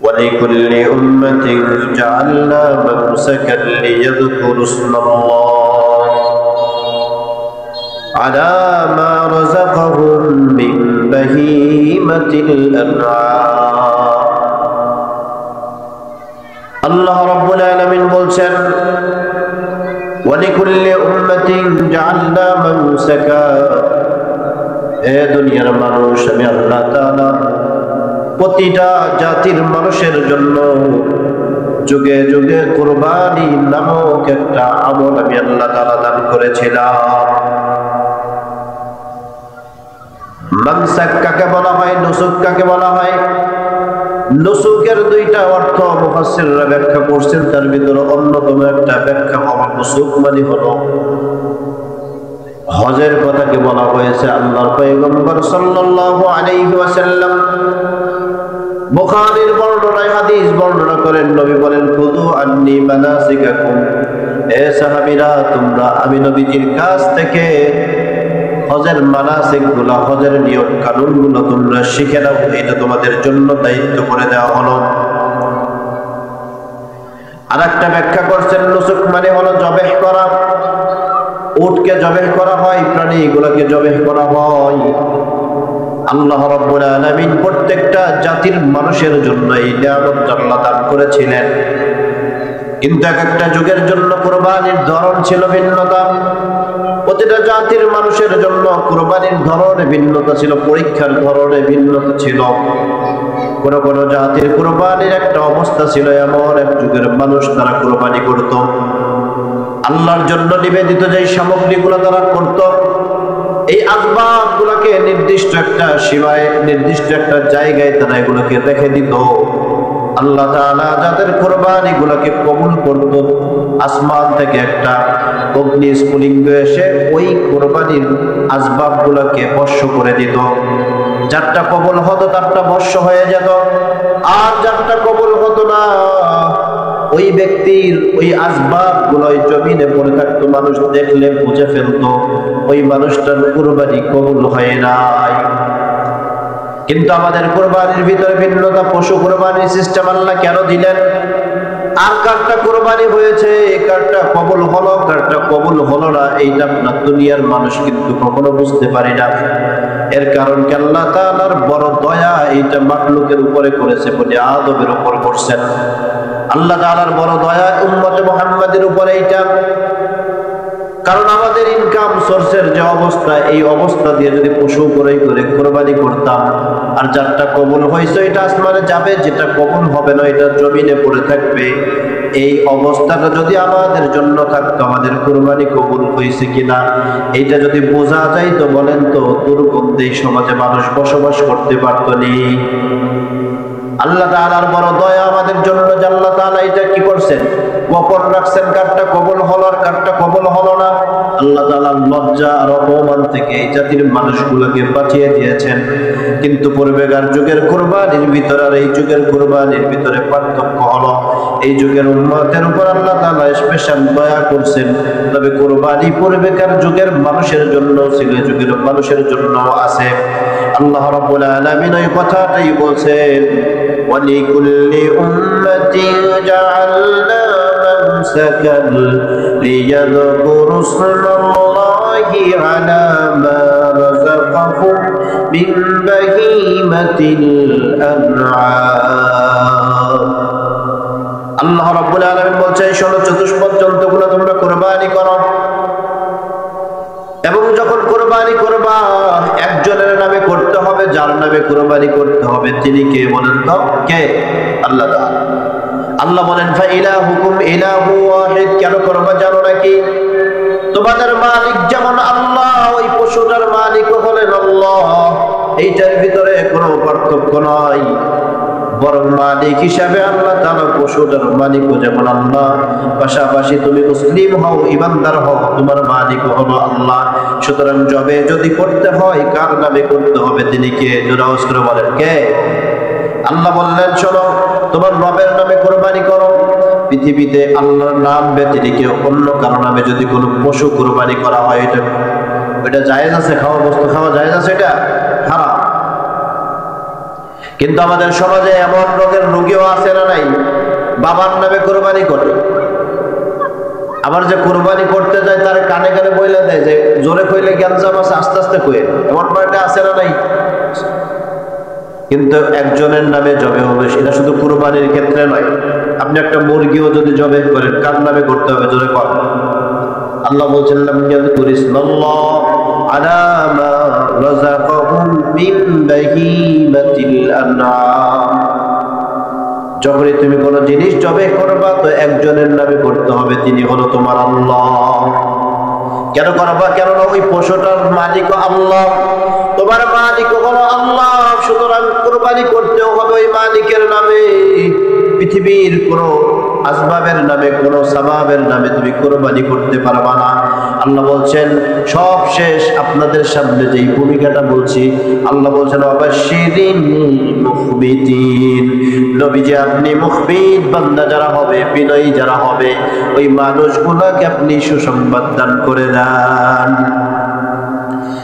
ولكل أمة جعلنا منسكا ليذكروا اسم الله على ما رزقهم من بهيمة الأنعام الله رب العالمين বলছেন ولكل أمة جعلنا منسكا এ দুনিয়ার মানুষ আমি আল্লাহ তাআলা প্রতিটা জাতির মানুষের জন্য যুগে যুগে কুরবানি নামক একটা আমল আমি আল্লাহ তাআলা দান করেছিলাম। মানসাক কাকে বলা হয়, নুসুক কাকে বলা হয়? নুসুকের দুইটা অর্থ মুফাসসিররা ব্যাখ্যা করছেন, তার ভিতরে অন্যতম একটা ব্যাখ্যা হলো নুসুক মানে হলো হজের কথাকে বলা হয়েছে। আল্লাহর পয়গম্বর সাল্লাল্লাহু আলাইহি ওয়াসাল্লাম বুখারীর বর্ণনায় হাদিস বর্ণনা করেন, নবী বলেন খুযু আন্নী মানাসিকাকুম, এ সাহাবীরা তোমরা আমি নবীজির কাছ থেকে হজের মানাসিকগুলো, হজের নিয়ম কানুনগুলো তোমরা শিখে নাও, এটা তোমাদের জন্য দায়িত্ব করে দেওয়া হলো। আরেকটা ব্যাখ্যা করছেন নুসুক মানে হলো জবেহ করা, উটকে জবেহ করা হয়, প্রাণীগুলোকে জবেহ করা হয়। আল্লাহ রাব্বুল আলামিন প্রত্যেকটা জাতির মানুষের জন্য এই নিয়ামত আল্লাহ দান করেছিলেন, কিন্তু এক একটা যুগের জন্য কুরবানির ধরন ছিল ভিন্নতা। প্রতিটা জাতির মানুষের জন্য কুরবানির ধরনে ভিন্নতা ছিল, পরীক্ষার ধরনে ভিন্নতা ছিল। কোন কোন জাতির কুরবানির একটা অবস্থা ছিল এমন, এক যুগের মানুষ তারা কুরবানি করত, আল্লাহর জন্য নিবেদিত যে সামগ্রীগুলো তারা করত, এই আসবাবগুলোকে নির্দিষ্ট একটা সীমায়, নির্দিষ্ট একটা জায়গায় তারা এগুলোকে রেখে দিত। আল্লাহ তাআলা যাদের কুরবানিগুলোকে কবুল করত, আসমান থেকে একটা অগ্নি স্ফুলিঙ্গ এসে ওই কুরবানির আসবাবগুলোকে ভস্ম করে দিত। যারটা কবুল হতো তারটা ভস্ম হয়ে যেত, আর যারটা কবুল হতো না ওই ব্যক্তির ওই আসবাবগুলো জমিনে পড়ে থাকতো, মানুষ দেখলে বুঝে ফেলতো ওই মানুষটার কুরবানি কবুল হয় নাই। কিন্তু আমাদের কুরবানির ভিতরে ভিন্নতা, পশু কুরবানির সিস্টেম আল্লাহ কেন দিলেন? আর কারটা কুরবানি হয়েছে, কারটা কবুল হলো, কারটা কবুল হলো না, এইটা আপনার দুনিয়ার মানুষ কিন্তু কখনো বুঝতে পারি না। এর কারণ কি? আল্লাহ তাআলার বড় দয়া এইটা মাখলুকের উপরে করেছে, বনি আদমের উপর করছেন। আল্লাহ তাআলার বড় দয়া উম্মতে মুহাম্মাদের উপরে এইটা। কারণ আমাদের ইনকাম সোর্সের যে অবস্থা, এই অবস্থা দিয়ে যদি পশু ক্রয় করে কোরবানি করতাম, আর যারটা কবুল হয়েছে এটা আসমানে যাবে, যেটা কবুল হবে না এটা জমিনে পড়ে থাকবে, এই অবস্থাটা যদি আমাদের জন্য থাকতো, আমাদের কোরবানি কবুল হয়েছে কিনা এইটা যদি বোঝা যায়, তো বলেন তো দুর্গন্ধে এই সমাজে মানুষ বসবাস করতে পারতো নি? আল্লাহ তাআলার বড় দয়া আমাদের জন্য, আল্লাহ তাআলা এটা কি করছেন? গোপন রাখছেন কারটা কবুল হলো আর কারটা কবুল হলো না। আল্লাহ তাআলার লজ্জা আর অপমান থেকে এই জাতির মানুষগুলোকে বাঁচিয়ে দিয়েছেন। কিন্তু পূর্বেকার যুগের কুরবানির ভিতরে আর এই যুগের কুরবানির ভিতরে পার্থক্য হলো, এই যুগের উম্মতের উপর আল্লাহ তাআলা স্পেশাল দয়া করছেন, তবে কুরবানি পূর্বেকার যুগের মানুষের জন্য ছিল, এই যুগের মানুষের জন্য আছে। আল্লাহ রাব্বুল আলামিন এই কথাটাই বলছেন, وَلِكُلِّ أُمَّةٍ جَعَلْنَا مَنسَكًا لِيَذْكُرُوا اسْمَ اللَّهِ عَلَى مَا رَزَقَهُم مِّن بَهِيمَةِ الْأَنْعَامِ। আল্লাহ রাব্বুল আলামিন বলছেন, শোনো, চতুষ্পদ জন্তুগুলো তোমরা কুরবানি করো, এবং যখন কুরবানি করবা একজনের নামে করতে হবে, যার নামে কুরবানি করতে হবে তিনি কে বলেন তো? কে? আল্লাহ তাআলা। আল্লাহ বলেন ফাইলাহুকুম ইলাহু ওয়াহিদ। কেন করবা জানো নাকি? তোমাদের মালিক যেমন আল্লাহ, ওই পশুটার মালিকও হলেন আল্লাহ, এইটার ভিতরে কোনো পার্থক্য নাই। বরং মালিক হিসাবে আল্লাহ তাআলা পশুটার মালিকও যেমন আল্লাহ, পাশাপাশি তুমি মুসলিম হও, ইমানদার হও, তোমার মালিকও হলো আল্লাহ। সুতরাং জবে যদি করতে হয় কার নামে করতে হবে? তিনি কে? জোরে আওয়াজ করে বলেন কে? আল্লাহ বললেন, শোনো, তোমার রবের নামে কুরবানি করো। পৃথিবীতে আল্লাহর নাম ব্যতিরেকে অন্য কারো নামে যদি কোনো পশু কুরবানি করা হয়, এটা জায়েজ আছে? খাওয়া বস্তু খাওয়া জায়েজ আছে? এটা হারাম। কিন্তু আমাদের সমাজে এমন রোগের রোগীও বাবার নামে কোরবানি করে, আবার যে কোরবানি করতে যায় তার কানে কানে বইলে দেয় যে জোরে কইলে গ্যাঞ্জাম আছে, আস্তে আস্তে কয়ে, এমন একটা আছে না নাই? কিন্তু একজনের নামে জবে হবে, সেটা শুধু কুরবানির ক্ষেত্রে নয়। আপনি একটা মুরগিও যদি জবে করেন, কার নামে করতে হবে? জোরে কর। আল্লাহ বলছেন লাম ইয়াযকুরিসমাল্লাহ আলা মা রাযাকাহুম মিন বাহীমাতিল আনআম। যখনই তুমি কোনো জিনিস জবে করবা তো একজনের নামে করতে হবে, তিনি হলো তোমার আল্লাহ। কেন করবা? কেননা ওই পশুটার মালিক আল্লাহ, তোমার মালিক হলো আল্লাহ। সুতরাং কুরবানি করতেও হবে ওই মালিকের নামে। পৃথিবীর কোনো আসবাবের নামে, কোনো সাবাবের নামে তুমি কুরবানি করতে পারবা না। আল্লাহ বলছেন সব শেষ আপনাদের সামনে যেই ভূমিকাটা বলছি, আল্লাহ বলছেন অবাশশিরিল মুখবিতিন। নবীজি আপনি মুখবিত বান্দা যারা হবে, বিনয়ী যারা হবে, ওই মানুষগুলোকে আপনি সুসংবাদ দান করে দেন।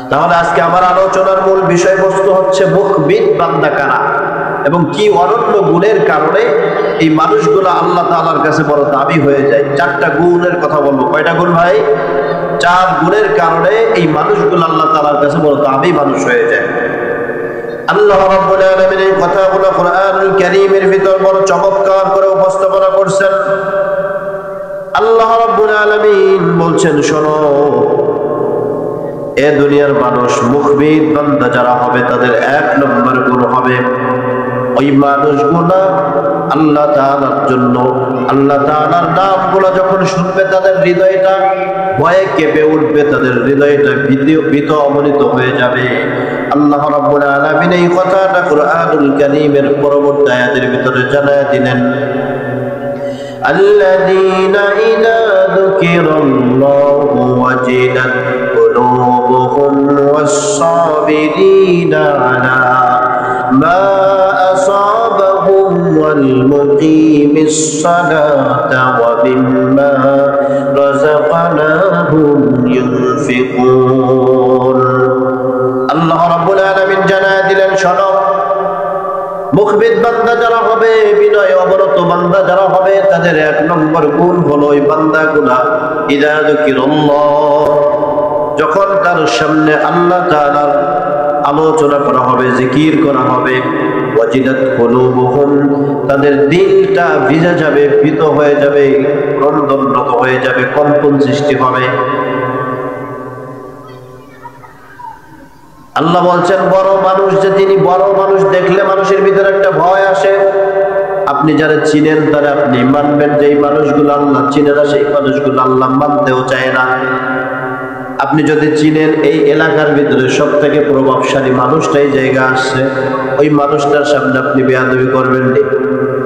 তাহলে আজকে আমার আলোচনার মূল বিষয়বস্তু হচ্ছে মুখবিত বান্দা কারা এবং কি অনন্য গুণের কারণে এই মানুষগুলো আল্লাহ তাআলার কাছে বড় দামি হয়ে যায়। 4টা গুণের কথা বলবো। কয়টা গুণ ভাই? 4 গুণের কারণে এই মানুষগুলো আল্লাহ তাআলার কাছে বড় দামি মানুষ হয়ে যায়। আল্লাহ রাব্বুল আলামিন এই কথাগুলো কোরআনুল কারীমের ভিতর বড় চমৎকার করে উপস্থাপনা করছেন। আল্লাহ রাব্বুল আলামিন বলছেন শোনো, এ দুনিয়ার মানুষ মুখবিত বান্দা যারা হবে তাদের 1 নম্বর গুণ হবে ওই মানুষগুলো আল্লাহ তাআলার জন্য, আল্লাহ তাআলার নামগুলো যখন শুনবে তাদের হৃদয়টা ভয়ে কেঁপে উঠবে, তাদের হৃদয়টা ভীত অমনিত হয়ে যাবে। আল্লাহ রাব্বুল আলামিন এই কথাটা কোরআনুল কারীমের পরবর্তী আয়াতের ভিতরে জানায় দিলেন, আল্লাযীনা ইযা যুকিরাল্লাহু ওয়াজিলাত কুলুবুহুম ওয়াস-সাবিরিনা আলা মা আসাবাহুম ওয়াল মুকিমিস-সালাতা ওয়া মিম্মা রাযাকনাহুম ইউনফিকুন। আল্লাহ রাব্বুল আলামিন জানায় দিলেন শোনো, মুখবিত বান্দা যারা হবে, বিনয় অবনত বান্দা যারা হবে, তাদের 1 নম্বর গুণ হলো ওই বান্দাগুলা ইযা যুকিরাল্লাহ, যখন তার সামনে আল্লাহ তাআলার আলোচনা করা হবে, জিকির করা হবে, ওয়াজিলাত কুলুবুহুম, তাদের দিলটা ভিজে যাবে, ভীত হয়ে যাবে, ক্রন্দনরত হয়ে যাবে, কম্পন সৃষ্টি হবে। আল্লাহ বলছেন বড় মানুষ যে তিনি বড় মানুষ দেখলে মানুষের ভিতরে একটা ভয় আসে। আপনি যারা চিনেন তারা আপনি মানবেন, যে এই মানুষগুলো আল্লাহ চিনে না সেই মানুষগুলো আল্লাহ মানতেও চায় না। আপনি যদি চিনেন এই এলাকার ভিতরে সবথেকে প্রভাবশালী মানুষটা এই জায়গা আসছে, ওই মানুষটার সামনে আপনি বেয়াদবি করবেন না।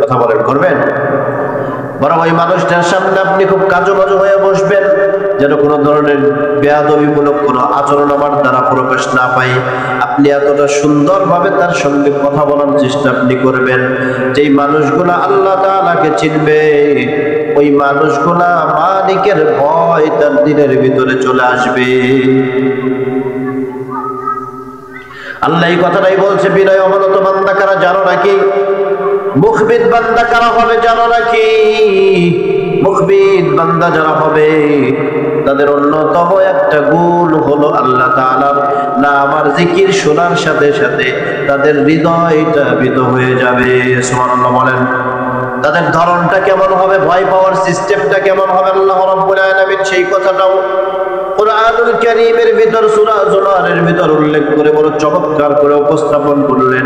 কথা বলেন, করবেন? বরং ওই মানুষটার সামনে আপনি খুব কাজুবাজু হয়ে বসবেন, যেন কোনো ধরনের বেয়াদবিমূলক কোনো আচরণ আমার দ্বারা প্রকাশ না পায়। আপনি এতটা সুন্দরভাবে তার সঙ্গে কথা বলার চেষ্টা আপনি করবেন। যেই মানুষগুলা আল্লাহ তাআলাকে চিনবে, ওই মানুষগুলা মালিকের ভয় তার দিনের ভিতরে চলে আসবে। আল্লাহ এই কথাটাই বলছে, বিনয় অবনত বান্দা কারা জানো নাকি? মুখবিত বান্দা কারা হবে জানো নাকি? মুখবিত বান্দা যারা হবে তাদের অন্যতম একটা গুণ হলো আল্লাহ তাআলার নাম আর জিকির শোনার সাথে সাথে তাদের হৃদয়টা ভীত হয়ে যাবে। সুবহানাল্লাহ বলেন। তাদের ধরনটা কেমন হবে, ভয় পাওয়ার সিস্টেমটা কেমন হবে, আল্লাহ রাব্বুল আলামিন সেই কথাটাও কুরআনুল কারীমের ভিতর সূরা জুমারের ভিতর উল্লেখ করে বড় চমৎকার করে উপস্থাপন করলেন।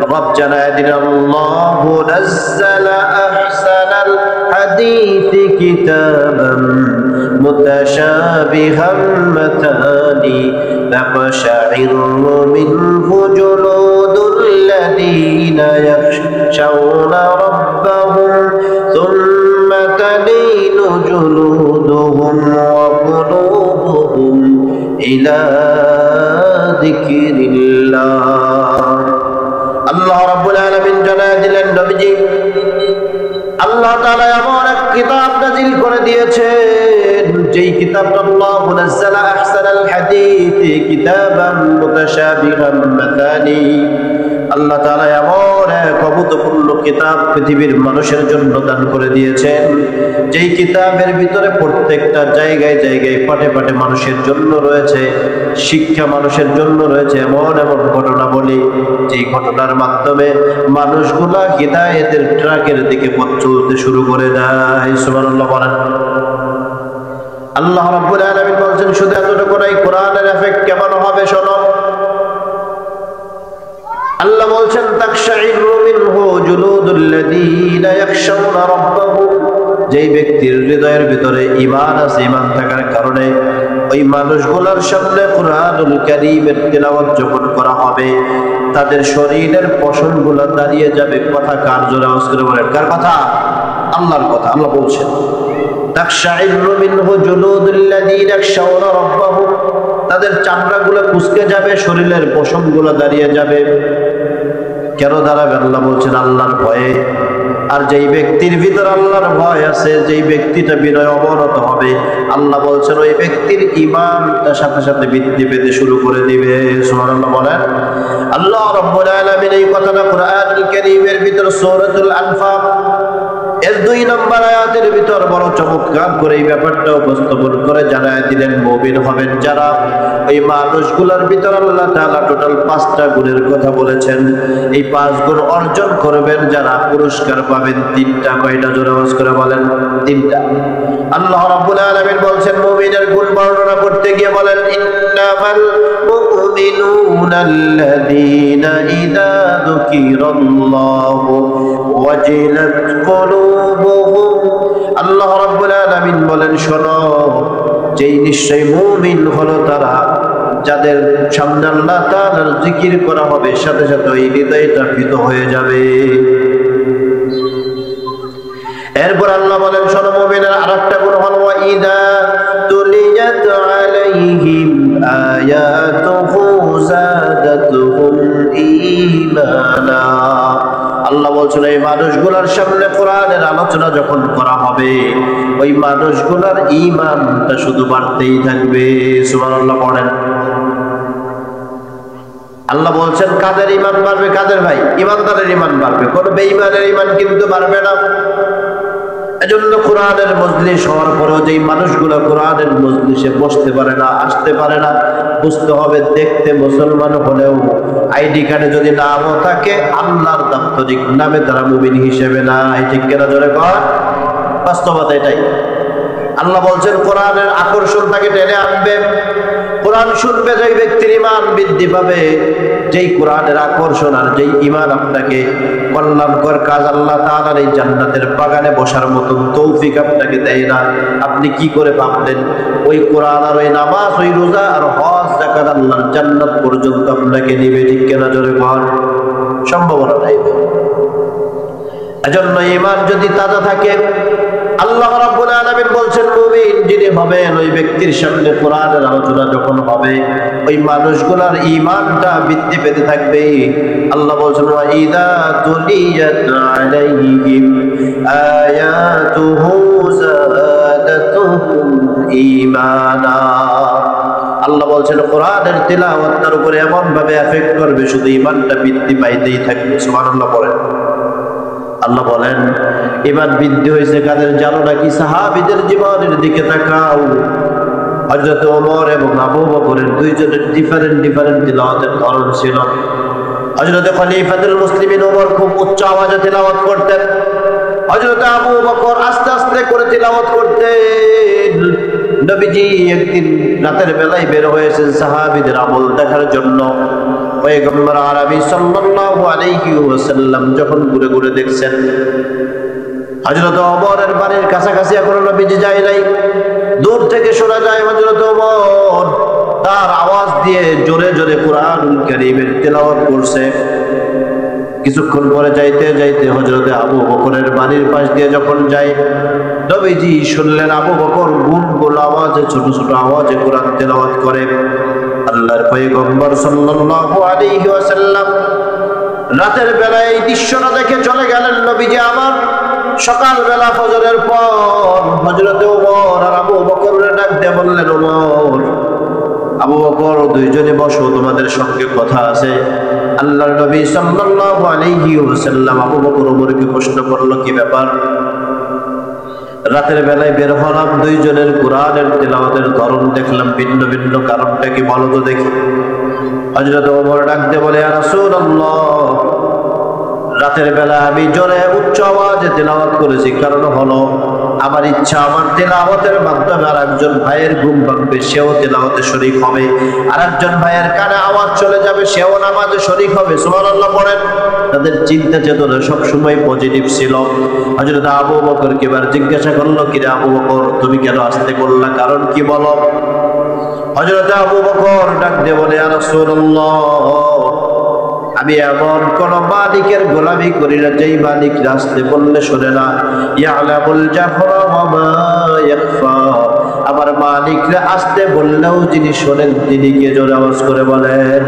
রব জানায় দিলেন, আল্লাহু নাযালা আহসানাল হাদীসি কিতাবাম মুতাশাবিহাম মাতানি তাকশাইরু মিনহু জুলুদুল্লাযীনা ইয়াখশাউনা রাব্বাহুম সুম্মা তালিনু জুলুদুহুম ওয়া কুলুবুহুম ইলা যিকরিল্লাহ। আল্লাহ রাব্বুল আলামিন জানায় দিলেন, নবীজি আল্লাহ তাআলা এমন এক কিতাব নাযিল করে দিয়েছেন, যেই কিতাবটা আল্লাহু নাযালা আহসানাল হাদীসি কিতাবাম মুতাশাবিহাম মাতানি, আল্লাহ তাআলা এমন এক অভূতপূর্ণ কিতাব পৃথিবীর মানুষের জন্য দান করে দিয়েছেন, যেই কিতাবের ভিতরে প্রত্যেকটা জায়গায় জায়গায় পাটে পাটে মানুষের জন্য রয়েছে শিক্ষা, মানুষের জন্য রয়েছে এমন এমন ঘটনাবলী, যেই ঘটনার মাধ্যমে মানুষগুলা হিদায়াতের ট্রাকের দিকে পথ চলতে শুরু করে দেয়। সুবহানাল্লাহ বলেন। আল্লাহ রাব্বুল আলামিন বলছেন শুধু এতটুকু নয়, কোরআনের এফেক্ট কেমন হবে শোনো। আল্লাহ বলছেন তাকশাইরু মিনহু জুলুদুল্লাযীনা ইয়াখশাউনা রাব্বাহুম, যেই ব্যক্তির হৃদয়ের ভিতরে ঈমান আছে, ঈমান থাকার কারণে ওই মানুষগুলোর সামনে কুরআনুল কারীমের তিলাওয়াত যখন করা হবে তাদের শরীরের পশমগুলো দাঁড়িয়ে যাবে। কথা কার? জোরে আওয়াজ করে বলেন, কার কথা? আল্লাহর কথা। আল্লাহ বলছেন তাকশাইরু মিনহু জুলুদুল্লাযীনা ইয়াখশাউনা রাব্বাহুম, তাদের চামড়াগুলো কুঁচকে যাবে, শরীরের পশমগুলো দাঁড়িয়ে যাবে। কেন দাঁড়াবে? আল্লাহ বলছেন আল্লাহর ভয়ে। আর যেই ব্যক্তির ভিতর আল্লাহর ভয় আছে, যেই ব্যক্তিটা বিনয় অবনত হবে, আল্লাহ বলছেন ওই ব্যক্তির ঈমানটা সাথে সাথে বৃদ্ধি পেতে শুরু করে দিবে। সুবহানাল্লাহ বলেন। আল্লাহ রাব্বুল আলামিন এই কথাটা কুরআনুল কারীমের ভিতর সূরাতুল আনফাল এর 2 নম্বর আয়াতের ভিতর বড় চমৎকার করে এই ব্যাপারটা উপস্থাপন করে জানায় দিলেন মুমিন হবেন যারা, এই মানুষগুলোর ভিতর আল্লাহ তাআলা টোটাল 5টা গুণের কথা বলেছেন। এই 5 গুণ অর্জন করবেন যারা পুরস্কার পাবেন 3টা। কয়টা? জোরে আওয়াজ করে বলেন, 3টা। আল্লাহ রাব্বুল আলামিন বলছেন মুমিনের গুণ বর্ণনা করতে গিয়ে বলেন ইন্নামাল মুমিনুনা আল্লাযীনা ইযা যুকিরাল্লাহু ওয়াজিলাত কুলুবুহুম। আল্লাহ রাব্বুল আলামিন বলেন শোনো, যেই নিশ্চয় মুমিন হলো তারা যাদের সামনে আল্লাহ তাআলার জিকির করা হবে সাথে সাথে ওই হৃদয়টা ভীত হয়ে যাবে। এরপর আল্লাহ বলেন শোনো, মুমিনের আরেকটা গুণ হলো ওয়াইদা তুলিয়াত আলাইহিম আয়াতুহু যাদাতুহুম ঈমানা। আল্লাহ বলছেন এই মানুষগুলোর সামনে কোরআনের আলোচনা যখন করা হবে ওই মানুষগুলোর ঈমানটা শুধু বাড়তেই থাকবে। সুবহানাল্লাহ পড়েন। আল্লাহ বলছেন কাদের ঈমান বাড়বে? কাদের ভাই? ঈমানদারের ঈমান বাড়বে, কোন বেঈমানের ঈমান কিন্তু বাড়বে না। এজন্য কোরআনের মজলিস হওয়ার পরেও যেই মানুষগুলো কোরআনের মজলিসে বসতে পারে না, আসতে পারে না, বুঝতে হবে দেখতে মুসলমান হলেও আইডি কার্ডে যদি নামও থাকে আল্লাহর দাপ্তরিক নামে তারা মুমিন হিসেবে না। ঠিক কিনা? জোরে কর। বাস্তবতা এটাই। আল্লাহ বলছেন কোরআনের আকর্ষণ তাকে টেনে আনবে। কোরআন শুনবে যেই ব্যক্তির ঈমান বৃদ্ধি পাবে, যেই কোরআনের আকর্ষণ আর যেই ঈমান আপনাকে কল্যাণকর কাজ আল্লাহ তাআলার এই জান্নাতের বাগানে বসার মতন তৌফিক আপনাকে দেয় না, আপনি কি করে ভাবলেন ওই কোরআন আর ওই নামাজ, ওই রোজা আর হজ যাকাত আল্লাহর জান্নাত পর্যন্ত আপনাকে নিবে? ঠিক কিনা? জোরে বল। সম্ভাবনা নাই। এজন্য ঈমান যদি তাজা থাকে, আল্লাহ রাব্বুল আলামিন বলছেন মুমিন যিনি হবেন ওই ব্যক্তির সামনে কোরআনের আলোচনা যখন হবে ওই মানুষগুলোর ঈমানটা বৃদ্ধি পেতে থাকবে। আল্লাহ বলছেন ওয়াইদা তুলিয়াত আলাইহিম আয়াতুহু যাদাতুহুম ঈমানা। আল্লাহ বলছেন কোরআনের তিলাওয়াত তার উপরে এমন ভাবে এফেক্ট করবে শুধু ঈমানটা বৃদ্ধি পাইতেই থাকবে। সুবহানাল্লাহ পড়েন। আল্লাহ বলেন ঈমান বৃদ্ধি হয়েছে কাদের জানো নাকি? সাহাবীদের জীবনের দিকে তাকাও। হযরত ওমর এবং আবু বকরের দুইজনের ডিফারেন্ট তিলাওয়াতের ধরন ছিল। হযরত খলিফাতুল মুসলিমিন ওমর খুব উচ্চ আওয়াজে তিলাওয়াত করতেন, হযরত আবু বকর আস্তে আস্তে করে তিলাওয়াত করতেন। নবীজি একদিন রাতের বেলায় বের হয়েছেন সাহাবীদের আমল দেখার জন্য। পয়গম্বর আরবি সাল্লাল্লাহু আলাইহি ওয়াসাল্লাম যখন ঘুরে ঘুরে দেখছেন হযরত ওমরের বাড়ির কাছাকাছি এখনো নবীজি যায় নাই, দূর থেকে শোনা যায় হযরত ওমর তার আওয়াজ দিয়ে জোরে জোরে কুরআনুল কারীমের তেলাওয়াত করছে। কিছুক্ষণ পরে যাইতে যাইতে হযরত আবু বকরের বাড়ির পাশ দিয়ে যখন যায় নবীজি শুনলেন আবু বকর গুনগুন আওয়াজে ছোট ছোট আওয়াজে কোরআন তেলাওয়াত করে। আল্লাহর পয়গম্বর সাল্লাল্লাহু আলাইহি ওয়াসাল্লাম রাতের বেলায় এই দৃশ্যটা দেখে চলে গেলেন নবীজি আমার। সকাল বেলা ফজরের পর হযরত ওমর আর আবু বকরের ডাক দিয়ে বললেন ওমর, আবু বকর দুইজনে বসো, তোমাদের সঙ্গে কথা আছে। আল্লাহর নবী সাল্লাল্লাহু আলাইহি ওয়াসাল্লাম আবু বকর ওমরকে প্রশ্ন করলো, কি ব্যাপার? রাতের বেলায় বের হলাম, দুইজনের কোরআনের তেলাওয়াতের ধরন দেখলাম ভিন্ন ভিন্ন, কারণটা কি বলো তো দেখি। হযরত ওমর ডাকতে বলে, ইয়া রাসূলুল্লাহ, রাতের বেলা আমি জোরে উচ্চ আওয়াজে তেলাওয়াত করেছি, কারণ হলো আমার ইচ্ছা আমার তেলাওয়াতের মাধ্যমে আর একজন ভাইয়ের ঘুম ভাঙবে, সেও তেলাওয়াতে শরীক হবে, আর একজন ভাইয়ের কানে আওয়াজ চলে যাবে, সেও নামাজে শরীক হবে। সুবহানাল্লাহ পড়েন। তাদের চিন্তা চেতনা সবসময় পজিটিভ ছিল। হযরত আবু বকরকে এবার জিজ্ঞাসা করলো, কিরে আবু বকর, তুমি কেন আসতে করলা, কারণ কি বলো? হযরত আবু বকর ডাক দিয়ে বলে, ইয়া রাসূলুল্লাহ, আমি এমন কোন মালিকের গোলামি করি না যেই মালিক আসতে বললে শোনে না। ইয়ালামুল জাহরা ওয়া মা ইয়াখফা, আমার মালিকরা আসতে বললেও যিনি শোনেন তিনি কে? জোরে আওয়াজ করে বলেন।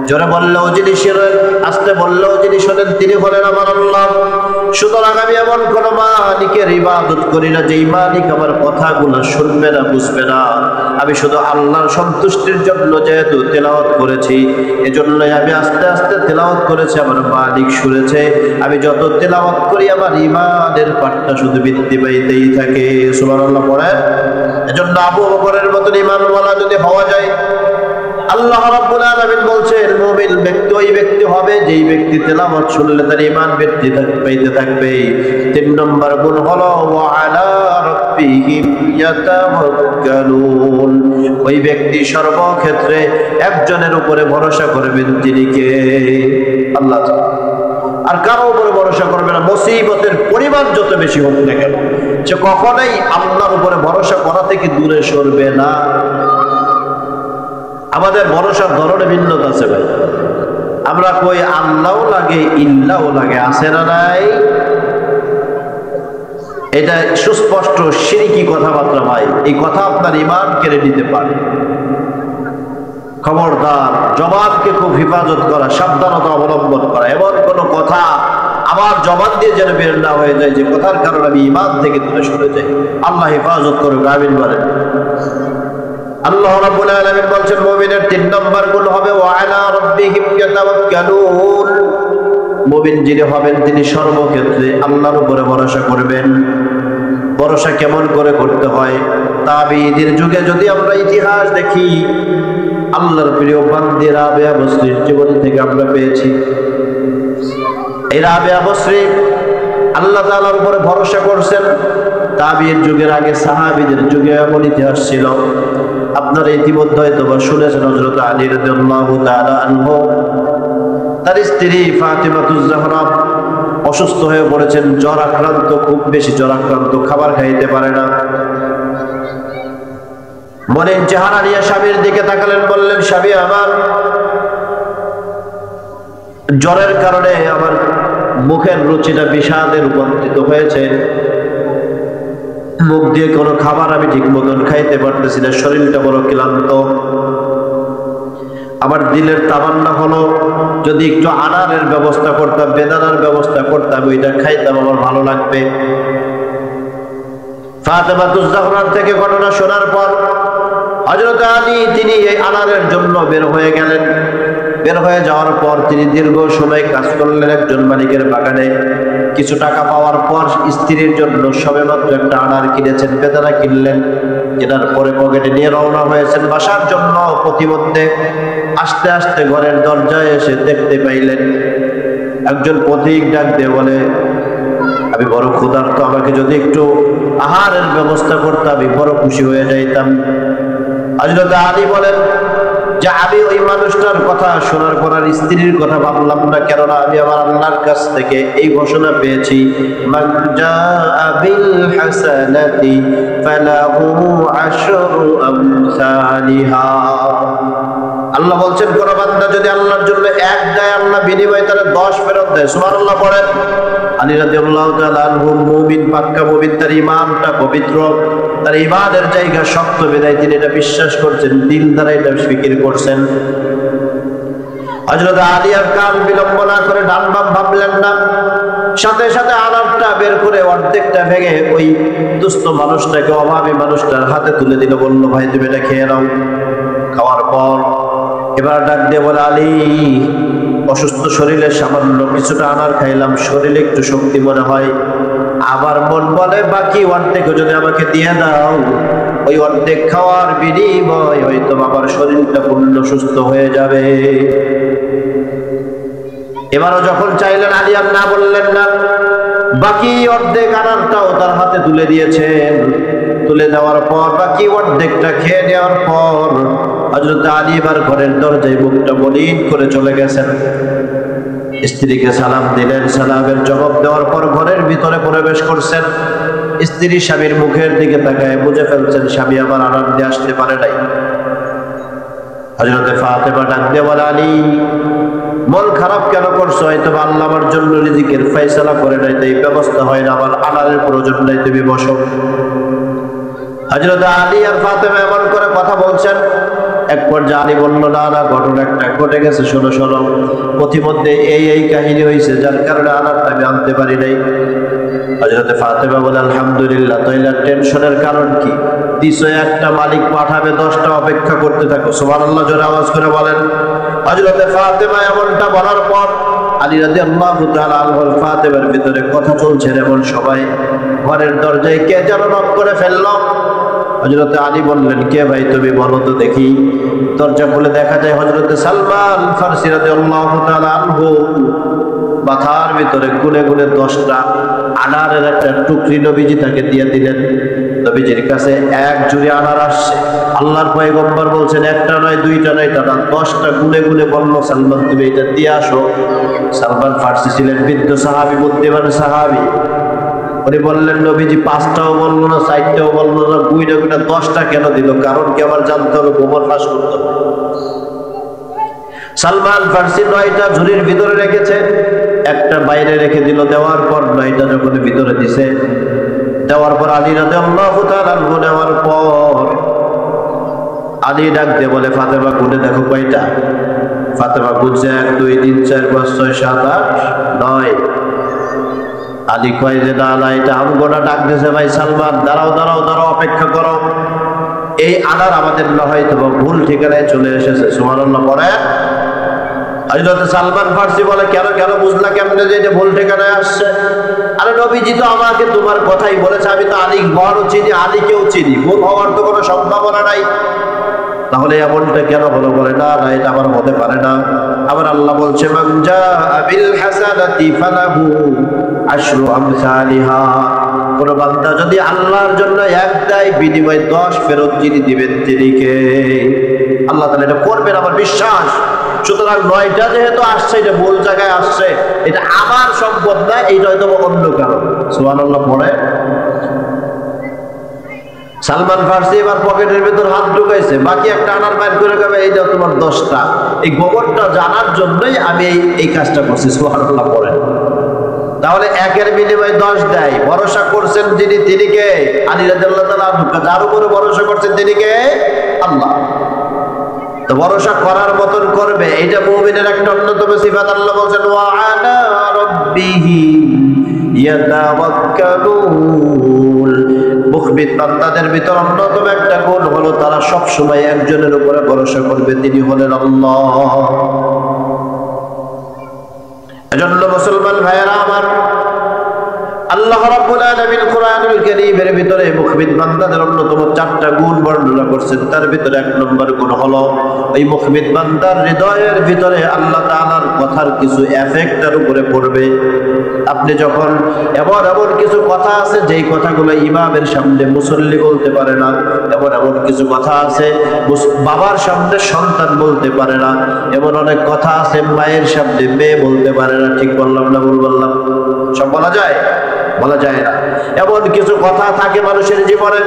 জোরে বললেও যিনি শোনেন, আসতে বললেও যিনি শোনেন তিনি হলেন আমার আল্লাহ। সুতরাং আমি এমন কোন মালিকের ইবাদত করি না যেই মালিক আমার কথাগুলো শুনবে না, বুঝবে না। আমি শুধু আল্লাহর সন্তুষ্টির জন্য যেহেতু তেলাওয়াত করেছি, এজন্যই আমি আস্তে আস্তে তেলাওয়াত করেছি, আমার মালিক শুনেছে। আমি যত তেলাওয়াত করি আমার ঈমানের পাঠটা শুধু বৃদ্ধি পাইতেই থাকে। সুবহানাল্লাহ পড়েন। এজন্য আবু বকরের মতন ঈমানওয়ালা যদি হওয়া যায়, আল্লাহ রাব্বুল আলামিন বলছেন মুমিন ব্যক্তি ওই ব্যক্তি হবে যেই ব্যক্তি তেলাওয়াত শুনলে তার ঈমান বৃদ্ধি পাইতে থাকবে। 3 নম্বর গুণ হলো ওয়া আলা রাব্বিহিম ইয়াতাওয়াক্কালুন, ওই ব্যক্তি সর্বক্ষেত্রে একজনের উপরে ভরসা করবেন, যিনি কে? আল্লাহ তাআলা। আর কারো উপরে ভরসা করবে না। মুসিবতের পরিমাণ যত বেশি হোক না কেন, সে কখনোই আল্লাহর উপরে ভরসা করা থেকে দূরে সরবে না। আমাদের ভরসার ধরনে ভিন্নতা আছে ভাই। আমরা কই আল্লাহও লাগে, ইল্লাও লাগে, আছে না নাই? এটা সুস্পষ্ট শিরকি কথাবার্তা ভাই। এই কথা আপনার ঈমান কেড়ে নিতে পারে। খবরদার, জবানকে খুব হেফাজত করা, সাবধানতা অবলম্বন করা। এমন কোন কথা আমার জবান দিয়ে যেন বের না হয়ে যায় যে কথার কারণে আমি ঈমান থেকে দূরে সরে যাই। আল্লাহ হেফাজত করুক, আমিন বলেন। আল্লাহ রাব্বুল আলামিন বলছেন মুমিনের 3 নম্বর গুণ হবে ওয়া আলা রাব্বিহিম ইয়াতাওয়াক্কালুন, মুমিন যিনি হবেন তিনি সর্বক্ষেত্রে আল্লাহর উপরে ভরসা করবেন। ভরসা কেমন করে করতে হয়? তাবিঈদের যুগে যদি আমরা ইতিহাস দেখি, আল্লাহর প্রিয় বান্দী রাবিয়া বসরীর জীবন থেকে আমরা পেয়েছি। এই রাবিয়া বসরী আল্লাহ তাআলার উপরে ভরসা করছেন। তাবিঈর যুগের আগে সাহাবীদের যুগে এমন ইতিহাস ছিল, আপনারা ইতিমধ্যে হয়তো বা শুনেছেন। হযরত আলী রাদিয়াল্লাহু তাআলা আনহু, তার স্ত্রী ফাতিমাতুজ জাহরা অসুস্থ হয়ে পড়েছেন, জ্বর আক্রান্ত, খুব বেশি জ্বর আক্রান্ত, খাবার খাইতে পারে না। মনে চেহারা নিয়ে স্বামীর দিকে তাকালেন, বললেন, স্বামী আমার, জ্বরের কারণে আমার মুখের রুচিটা বিষাদে রূপান্তরিত হয়েছে, মুখ দিয়ে কোনো খাবার আমি ঠিক মতন খাইতে পারতেছি না, শরীরটা বড় ক্লান্ত। আমার দিলের তামান্না হলো যদি একটু আনারের ব্যবস্থা করতাম, বেদানার ব্যবস্থা করতাম, ওইটা খাইতাম, আমার ভালো লাগবে। ফাতিমাতুজ জাহরার থেকে ঘটনা শোনার পর হযরত আলী তিনি এই আনারের জন্য বের হয়ে গেলেন। বের হয়ে যাওয়ার পর তিনি দীর্ঘ সময় কাজ করলেন একজন মালিকের বাগানে। কিছু টাকা পাওয়ার পর স্ত্রীর জন্য সবেমাত্র একটা আনার কিনেছেন, বেদানা কিনলেন। কেনার পরে পকেটে নিয়ে রওনা হয়েছেন বাসার জন্য। প্রতিমধ্যে আস্তে আস্তে ঘরের দরজায় এসে দেখতে পাইলেন একজন পথিক ডাক দিয়ে বলে, আমি বড় ক্ষুধার্ত, আমাকে যদি একটু আহারের ব্যবস্থা করতাম আমি বড় খুশি হয়ে যাইতাম। হযরত আলী বলেন যে আমি ওই মানুষটার কথা শোনার পর আর স্ত্রীর কথা ভাবলাম না, কেননা আমি আমার আল্লাহর কাছ থেকে এই ঘোষণা পেয়েছি, মান জাআ বিল হাসানাতি ফালাহু আশরু আমসালিহা। আল্লাহ বলছেন কোন বান্দা যদি আল্লাহর জন্য এক দেয়, আল্লাহ বিনিময়ে তার 10 ফেরত দেয়। সুবহানাল্লাহ পড়েন। আলী রাদিয়াল্লাহু তাআলা আনহু মুমিন, পাক্কা মুমিন, তার ঈমানটা পবিত্র, তার ঈমানের জায়গা শক্ত বিধায় তিনি এটা বিশ্বাস করছেন, দিল দ্বারা এটা ফিকির করছেন। হযরত আলী আর কাল বিলম্ব না করে ডান বাম ভাবলেন না, সাথে সাথে আনারটা বের করে অর্ধেকটা ভেঙে ওই দুস্থ মানুষটাকে, অভাবী মানুষটার হাতে তুলে দিল, বলল, ভাই তুমি এটা খেয়ে নাও। খাওয়ার পর এবার ডাক দিয়ে বলে, আলী অসুস্থ শরীরে সামান্য কিছুটা আনার খাইলাম, শরীরে একটু শক্তি মনে হয়, আবার মন বলে বাকি অর্ধেক যদি আমাকে দিয়ে দাও, ওই অর্ধেক খাওয়ার বিনিময় হয়তো আমার শরীরটা পূর্ণ সুস্থ হয়ে যাবে। এবারও যখন চাইলেন আলী আর না বললেন না, বাকি অর্ধেক আনারটাও তার হাতে তুলে দিয়েছেন। তুলে দেওয়ার পর বাকি অর্ধেকটা খেয়ে নেওয়ার পর হযরত আলী এবার ঘরের দরজায় মুখটা মলিন করে চলে গেছেন। স্ত্রীকে সালাম দিলেন, সালামের জবাব দেওয়ার পর ঘরের ভিতরে প্রবেশ করছেন। স্ত্রী স্বামীর মুখের দিকে তাকায় বুঝে ফেলছেন স্বামী আমার আনার দিয়ে আসতে পারে নাই। হযরত ফাতেমা ডাক দিয়ে বলে, আলী মন খারাপ কেন করছো? হয়তো আল্লাহ আমার জন্য রিজিকের ফয়সালা করে নাই, তাই ব্যবস্থা হয় না, আমার আনারের প্রয়োজন নাই, তুমি বসো। হযরত আলী আর ফাতেমা এমন করে কথা বলছেন, এক পর্যায়ে আলী বলল, না না, ঘটনা একটা ঘটে গেছে, শোনো শোনো, পথিমধ্যে এই কাহিনী হয়েছে, যার কারণে আনারটা আমি আনতে পারি নাই। হযরত ফাতেমা বলে, আলহামদুলিল্লাহ, তাইলে টেনশনের কারণ কি? দিছো একটা, মালিক পাঠাবে 10টা, অপেক্ষা করতে থাকো। সুবহানাল্লাহ জোরে আওয়াজ করে বলেন। হযরত ফাতেমা এমনটা বলার পর আলী রাদিয়াল্লাহু তাআলা আনহু ফাতেমার ভিতরে কথা চলছে, এমন সবাই ঘরের দরজায় কে যেন নক করে ফেলল। হযরত আলী বললেন, কে ভাই তুমি, বলো তো দেখি। দরজা খুলে দেখা যায় হযরত সালমান ফারসি রাদিয়াল্লাহু তাআলা আনহু মাথার ভিতরে গুনে গুনে 10টা আনারের একটা টুকরি নবীজি তাকে দিয়ে দিলেন। নবীজির কাছে এক জুড়ি আনার আসছে। আল্লাহর পয়গম্বর বলছেন, একটা নয়, দুইটা নয়, তারা 10টা গুনে গুনে বলল, সালমান তুমি এটা দিয়ে আসো। সালমান ফারসি ছিলেন বৃদ্ধ সাহাবী, বুদ্ধিমান সাহাবী। উনি বললেন, নবীজি 5টাও বললো না, 4টাও বললো না, গুইনা গুইনা 10টা কেন দিল? কারণ কি আমার জানতে হবে, গোবর ফাঁস করতে হবে। সালমান ফারসি 9টা ঝুড়ির ভিতরে রেখেছে, একটা বাইরে রেখে দিল। দেওয়ার পর 9টা যখন ভিতরে দিছে, দেওয়ার পর আলী রাদিয়াল্লাহু তাআলা আনহু নেওয়ার পর আলী ডাক দিয়ে বলে, ফাতেমা গুনে দেখো কয়টা। ফাতেমা গুনছে 1 2 3 4 5 6 7 8 9। আলী কয় যে না না, এটা আমগোনা। ডাক দিয়েছে, ভাই সালমান দাঁড়াও দাঁড়াও দাঁড়াও, অপেক্ষা করো, এই আনার আমাদের না হয়তো ভুল ঠিকানায় চলে এসেছে। সুবহানাল্লাহ পড়ে। হযরত সালমান ফারসি বলে, কেন কেন বুঝলা কেমনে যে এটা ভুল ঠিকানায় আসছে? আরে নবীজি তো আমাকে তোমার কথাই বলেছে, আমি তো আলী ঘরও চিনি, আলীকেও চিনি, ভুল হওয়ার তো কোনো সম্ভাবনা নাই। তাহলে এমনটা কেন হলো? বলে, না না, এটা আমার হতে পারে না। আবার আল্লাহ বলছে, মান জাআ বিল হাসানাতি ফালাহু আশরু আমসালিহা। কোন বান্দা যদি আল্লাহর জন্য 1 দেয়, বিনিময়ে 10 ফেরত যিনি দিবেন তিনি কে? আল্লাহ তাআলা এটা করবেন, আমার বিশ্বাস। সুতরাং 9টা যেহেতু আসছে, এটা ভুল জায়গায় আসছে, এটা আমার সম্পদ না, এইটা হয়তো অন্য কারো। সুবহানাল্লাহ পড়ে। সালমান ফারসি এবার পকেটের ভিতর হাত ঢুকাইছে, বাকি একটা আনার বাইর করে গেবে, এইটা তোমার 10টা। এই গোবরটা জানার জন্যই আমি এই কাজটা করছি। সুবহানাল্লাহ পড়েন। তাহলে 1-এর বিনিময়ে 10 দেয়। ভরসা করছেন যিনি, তিনি কে? আলী রাদিয়াল্লাহু তাআলা আনহু। যার উপরে ভরসা করছেন তিনি কে? আল্লাহ। তো ভরসা করার মতন করবে, এটা মুমিনের একটা অন্যতম সিফাত। আল্লাহ বলেন, ওয়া আলা রাব্বিহি ইয়াতাওয়াক্কালুন। মুখবিত বান্দাদের ভিতর অন্যতম একটা গুণ হলো তারা সব সময় একজনের উপরে ভরসা করবে, তিনি হলেন আল্লাহ। এজন্য মুসলমান ভাইয়েরা আমার, আল্লাহ রাব্বুল আলামিন কোরআনুল কারীমের ভিতরে মুখবিত বান্দাদের অন্যতম 4টা গুণ বর্ণনা করছেন। তার ভিতরে 1 নম্বর গুণ হলো ওই মুখবিত বান্দার হৃদয়ের ভিতরে আল্লাহ তাআলার কথার কিছু এফেক্ট তার উপরে পড়বে। আপনি যখন এমন কিছু কথা আছে যেই কথাগুলো ইমামের সামনে মুসল্লি বলতে পারে না, এমন কিছু কথা আছে বাবার সামনে সন্তান বলতে পারে না, এমন অনেক কথা আছে মায়ের সামনে মেয়ে বলতে পারে না। ঠিক বললাম না ভুল বললাম? সব বলা যায়? বলা যায় না। এমন কিছু কথা থাকে মানুষের জীবনে,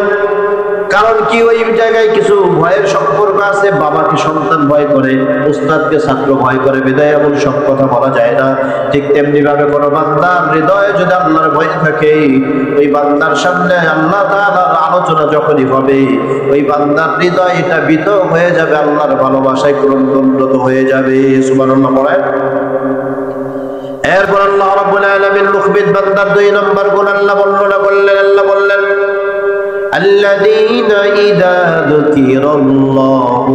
কারণ কি ওই জায়গায় কিছু ভয়ের সম্পর্ক আছে। বাবাকে সন্তান ভয় করে, উস্তাদকে ছাত্র ভয় করে, বিদায় এমন সব কথা বলা যায় না। ঠিক তেমনি ভাবে কোনো বান্দার হৃদয়ে যদি আল্লাহর ভয় থাকে, ওই বান্দার সামনে আল্লাহ তাআলার আলোচনা যখনই হবে, ওই বান্দার হৃদয় এটা বিত হয়ে যাবে, আল্লাহর ভালোবাসায় উন্নত হয়ে যাবে। সুবহানাল্লাহ পড়ে। এরপর আল্লাহ রাব্বুল আলামিন মুখবিত বান্দার 2 নম্বর গুণ আল্লাহ বললেন, الذين إذا ذكر الله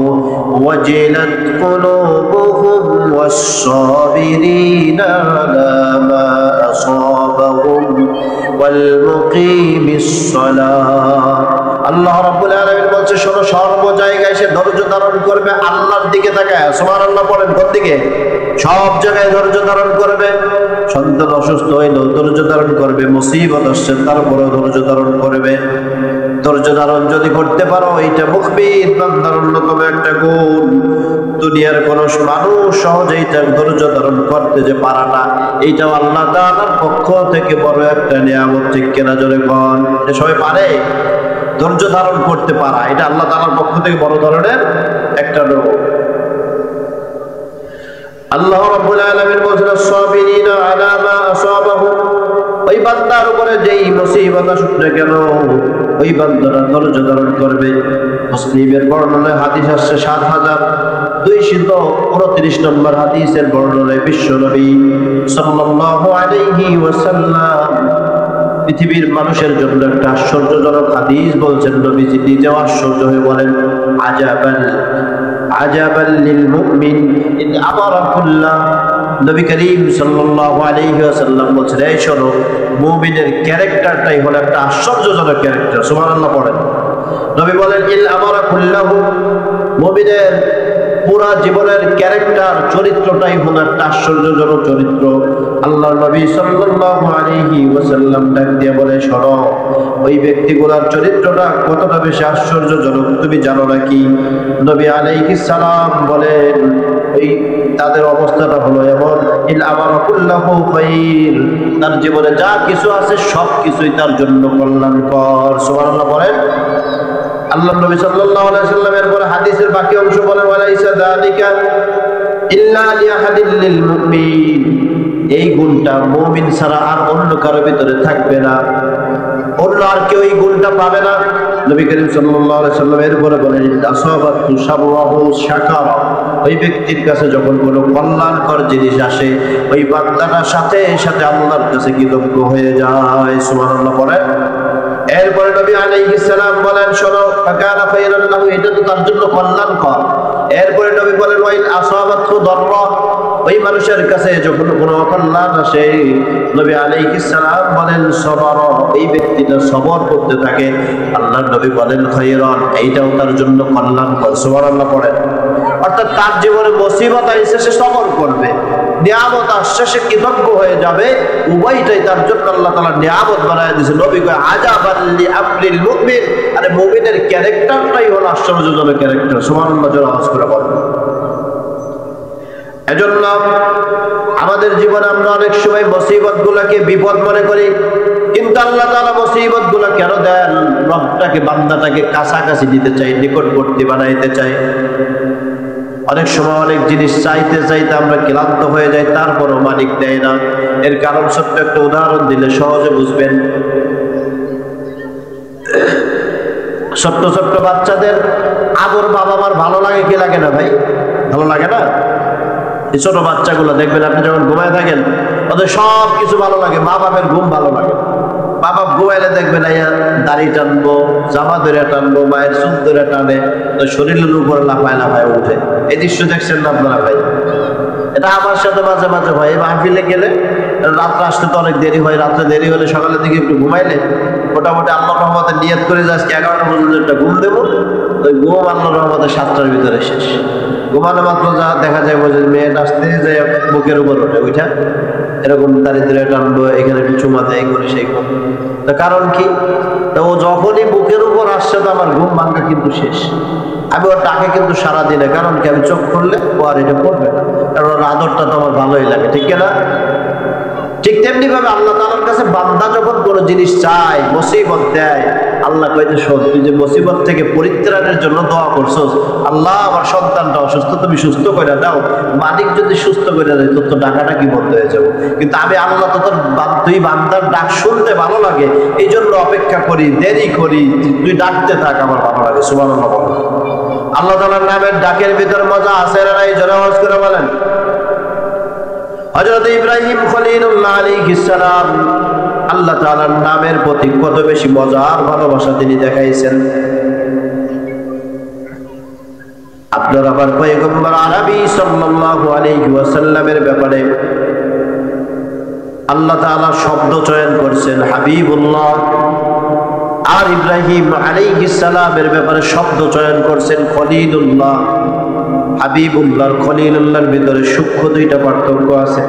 وجلت قلوبهم والصابرين على ما أصابهم والمقيم الصلاة আল্লাহ রাব্বুল আলামিন বলছে শোনো সর্ব জায়গায় সে ধৈর্য ধারণ করবে আল্লাহর দিকে তাকায় সুবহানাল্লাহ পড়েন কোন দিকে সব জায়গায় ধৈর্য ধারণ করবে সন্তান অসুস্থ হইলেও ধৈর্য ধারণ করবে মুসিবত আসছে তারপরেও ধৈর্য ধারণ করবে ধৈর্য ধারণ যদি করতে পারো এটা মুখবিত বান্দার অন্যতম একটা গুণ দুনিয়ার কোন মানুষ সহজেই ধৈর্য ধারণ করতে যে পারে না এইটাও আল্লাহ তাআলার পক্ষ থেকে বড় একটা নিয়ামত ঠিক কিনা জোরে কোন এটা সবাই পারে ধৈর্য ধারণ করতে পারা এটা আল্লাহ তাআলার পক্ষ থেকে বড় ধরনের একটা রূপ আল্লাহ রাব্বুল আলামিন বলেন সাবিরিনা আলা মা আসাবাহুম ওই বান্দার উপরে যেই মুসিবত আসুক না কেন ওই বান্দারা ধৈর্য ধারণ করবে মুসলিমের বর্ণনায় হাদিস আসছে 7229 নম্বর হাদিসের বর্ণনায় বিশ্বনবী সাল্লাল্লাহু আলাইহি ওয়াসাল্লাম পৃথিবীর মানুষের জন্য একটা আশ্চর্যজনক হাদিস বলছেন নবীজি নিজেও আশ্চর্য হয়ে বলেন আজাবাল লিল মুমিন ইন আমারাকুল্লাহ নবী করিম সাল্লাল্লাহু আলাইহি ওয়াসাল্লাম বলেন এই শোনো মুমিনের ক্যারেক্টারটাই হলো একটা আশ্চর্যজনক ক্যারেক্টার সুবহানাল্লাহ পড়েন নবী বলেন ইল আমারাকুল্লাহু মুমিনের পুরা জীবনের ক্যারেক্টার চরিত্রটাই হলো একটা আশ্চর্যজনক চরিত্র আল্লাহর নবী সাল্লাল্লাহু আলাইহি ওয়াসাল্লাম ডাক দিয়ে বলে শোনো ওই ব্যক্তিগুলোর চরিত্রটা কতটা বেশি আশ্চর্যজনক তুমি জানো নাকি নবী আলাইহিস সালাম বলেন ওই তাদের অবস্থাটা হলো এমন ইল আমারাকুল্লাহু খায়র তার জীবনে যা কিছু আছে সব কিছুই তার জন্য কল্যাণকর সুবহানাল্লাহ বলেন আল্লাহ নবী সাল্লাল্লাহু আলাইহি ওয়াসাল্লামের পরে হাদিসের বাকি অংশ বলেন ওয়ালাইসা যালিকা ইল্লা লিআহাদিল লিল মুমিন এই গুণটা মুমিন ছাড়া আর অন্য কারো ভিতরে থাকবে না অন্য আর কেউ এই গুণটা পাবে না নবী করিম সাল্লাল্লাহু আলাইহি ওয়াসাল্লাম এর পরে বলেন আসাবাতু শাররাহু শাকারা ওই ব্যক্তির কাছে যখন কোনো কল্যাণকর জিনিস আসে ওই বান্দাটার সাথে সাথে আল্লাহর কাছে কৃতজ্ঞ হয়ে যায় সুবহানাল্লাহ পড়েন এরপরে নবী আলাইহিস সালাম বলেন শোনো ফাকানা খায়রান লাহু এটা তো তার জন্য কল্যাণকর এরপরে নবী বলেন ওয়াইল আসাবাতু দাররা ওই মানুষের কাছে যখন কোনো অকল্যাণ আসে নবী আলাইহিস সালাম বলেন সবর এই ব্যক্তিটা সবর করতে থাকে আল্লাহর নবী বলেন খায়রান এইটাও তার জন্য কল্যাণকর সুবহানাল্লাহ পড়েন অর্থাৎ তার জীবনে মুসিবত আসছে সে সবর করবে নিয়ামত আসছে সে কৃতজ্ঞ হয়ে যাবে উভয়টাই তার জন্য আল্লাহ তাআলা নিয়ামত বানায় দিয়েছে নবী কয় আজাবাল লিআমরিল মুমিন আরে মুমিনের ক্যারেক্টারটাই হলো আশ্চর্যজনক ক্যারেক্টার সুবহানাল্লাহ জোরে আওয়াজ করে বলেন এজন্য আমাদের জীবনে আমরা অনেক সময় মুসিবতগুলোকে বিপদ মনে করি কিন্তু আল্লাহ তাআলা মুসিবতগুলো কেন দেন রবটাকে বান্দাটাকে কাছাকাছি দিতে চাই নিকটবর্তী বানাইতে চাই অনেক সময় অনেক জিনিস চাইতে চাইতে আমরা ক্লান্ত হয়ে যাই তারপরও মালিক দেয় না এর কারণ ছোট্ট একটা উদাহরণ দিলে সহজে বুঝবেন ছোট্ট ছোট্ট বাচ্চাদের আদর বাবা মার ভালো লাগে কি লাগে না ভাই ভালো লাগে না এই ছোট বাচ্চাগুলো দেখবেন আপনি যখন ঘুমায় থাকেন ওদের সব কিছু ভালো লাগে মা বাপের ঘুম ভালো লাগে মা বাপ ঘুমাইলে দেখবেন দাড়ি টানবো জামা ধরে টানবো মায়ের চুল ধরে টানে শরীরের উপর লাফায় লাফায় উঠে এই দৃশ্য দেখছেন না আপনারা ভাই এটা আমার সাথে মাঝে মাঝে হয় মাহফিলে গেলে রাত্রে আসতে তো অনেক দেরি হয় রাত্রে দেরি হলে সকালের দিকে একটু ঘুমাইলে মোটামুটি আল্লাহ রহমতে নিয়ত করে যে আজকে 11টা পর্যন্ত একটা ঘুম দেবো ওই ঘুম আল্লাহ রহমতে 7টার ভিতরে শেষ ঘুমানো মাত্র যা দেখা যায় যে মেয়ে আসতে যে বুকের উপর ওঠে ওইটা এরকম দারিদ্রে টানবো এখানে একটু চুমা দেয় করে সেই ঘুম তা কারণ কি তা ও যখনই বুকের উপর আসছে তো আমার ঘুম ভাঙা কিন্তু শেষ আমি ওর ডাকে কিন্তু সারাদিনে কারণ কি আমি চোখ খুললে ও আর এটা করবে না কারণ ওর আদরটা তো আমার ভালোই লাগে ঠিক না ঠিক তেমনি ভাবে আল্লাহ তাআলার কাছে বান্দা যখন কোনো জিনিস চায় মুসিবত দেয় আল্লাহ কয় যে শোন তুই যে মুসিবত থেকে পরিত্রাণের জন্য দোয়া করছস আল্লাহ আমার সন্তানটা অসুস্থ তুমি সুস্থ করে দাও মালিক যদি সুস্থ করে দেয় তোর তো ডাকাটা কি বন্ধ হয়ে যাবে কিন্তু আমি আল্লাহ তো তোর তুই বান্দার ডাক শুনতে ভালো লাগে এই জন্য অপেক্ষা করি দেরি করি তুই ডাকতে থাক আমার ভালো লাগে সুবহানাল্লাহ আল্লাহ তাআলার নামের ডাকের ভিতর মজা আছে না নাই জোরে আওয়াজ করে বলেন হযরত ইব্রাহিম খলিলুল্লাহ আলাইহিস সালাম আল্লাহ তাআলার নামের প্রতি কত বেশি মজার ভালোবাসা তিনি দেখাইছেন। আপনার আমার পয়গম্বর আরবি সাল্লাল্লাহু আলাইহি ওয়াসাল্লামের ব্যাপারে আল্লাহ তাআলা শব্দ চয়ন করছেন হাবিবুল্লাহ, আর ইব্রাহিম আলাইহিস সালামের ব্যাপারে শব্দ চয়ন করছেন খলিলুল্লাহ। হাবিবুল্লাহর খলিলুল্লাহর ভিতরে সূক্ষ্ম দুইটা পার্থক্য আছে।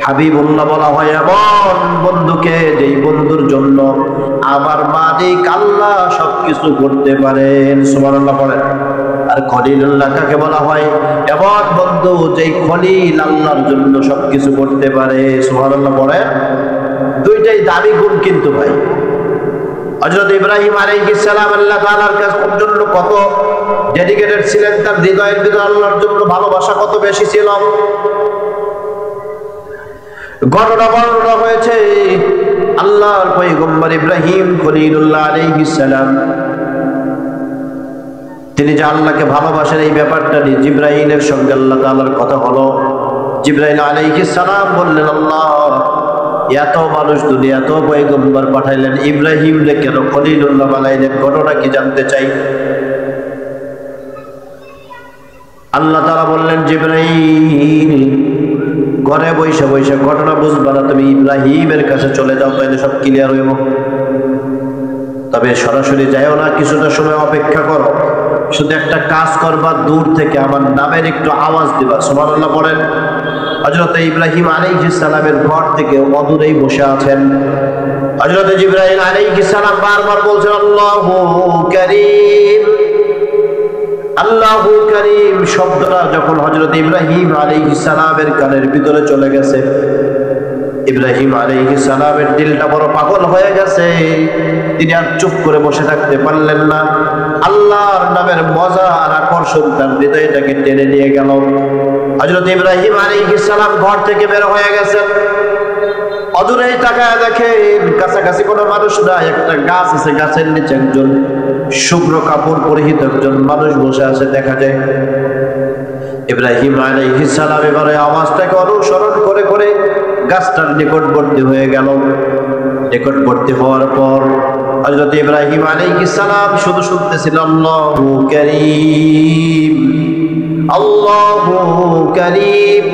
হাবিবুল্লাহ বলা হয় এমন বন্ধুকে যেই বন্ধুর জন্য আমার মালিক আল্লাহ সবকিছু করতে পারেন, সুবহানাল্লাহ বলেন। আর খলিলুল্লাহ কাকে বলা হয়? এমন বন্ধু যেই খলিল আল্লাহর জন্য সবকিছু করতে পারে, সুবহানাল্লাহ বলেন। দুইটাই দামি গুণ কিন্তু ভাই। হযরত ইব্রাহিম আলাইহিস সালাম আল্লাহ তাআলার জন্য কত ডেডিকেটেড ছিলেন, তার হৃদয়ের ভিতরে আল্লাহর জন্য ভালোবাসা কত বেশি ছিল। ঘটনা বর্ণনা হয়েছে আল্লাহর পয়গম্বর ইব্রাহিম খলিলুল্লাহ আলাইহিস সালাম তিনি যে আল্লাহকে ভালোবাসেন এই ব্যাপারটা নিয়ে জিবরাইলের সঙ্গে আল্লাহ তাআলার কথা হলো। জিবরাইল আলাইহিস সালাম বললেন, আল্লাহ এত মানুষ দুনিয়া এত পয়গম্বর পাঠাইলেন, ইব্রাহিমকে কেন খলিলুল্লাহ বানাইলেন? ঘটনা কি জানতে চাই। আল্লাহ তাআলা বললেন, জিবরাইল ঘরে বসে বসে ঘটনা বুঝবা না, তুমি ইব্রাহিমের কাছে চলে যাও, তাহলে সব ক্লিয়ার হইব। তবে সরাসরি যাইও না, কিছুটা সময় অপেক্ষা করো, শুধু একটা কাজ করবা, দূর থেকে আমার নামের একটু আওয়াজ দিবা, সুবহানাল্লাহ বলেন। হযরত ইব্রাহিম আলাইহিস সালামের ঘর থেকে অদূরেই বসে আছেন। হযরত জিবরাইল আলাইহিস সালাম বারবার বলছেন, আল্লাহু কারীম, আল্লাহু কারীম শব্দটা যখন হযরত ইব্রাহিম আলাইহিস সালামের কানের ভিতরে চলে গেছে, ইব্রাহিম আলাইহিস সালামের দিলটা বড় পাগল হয়ে গেছে। তিনি আর চুপ করে বসে থাকতে পারলেন না। আল্লাহর নামের মজা আর আকর্ষণ তার হৃদয়টাকে টেনে নিয়ে গেল। হযরত ইব্রাহিম আলাইহিস সালাম ঘর থেকে বের হয়ে গেছেন। অদূরেই তাকায় দেখেন কাছাকাছি কোনো মানুষ নাই, একটা গাছ আছে, গাছের নিচে একজন শুভ্র কাপড় পরিহিত একজন মানুষ বসে আছে দেখা যায়। ইব্রাহিম আলাইহিস সালাম এবারে আওয়াজটাকে অনুসরণ করে করে গাছটার নিকটবর্তী হয়ে গেল। নিকটবর্তী হওয়ার পর হযরত ইব্রাহিম আলাইহিস সালাম শুধু শুনতেছিলেন, আল্লাহু কারীম, আল্লাহু কারীম,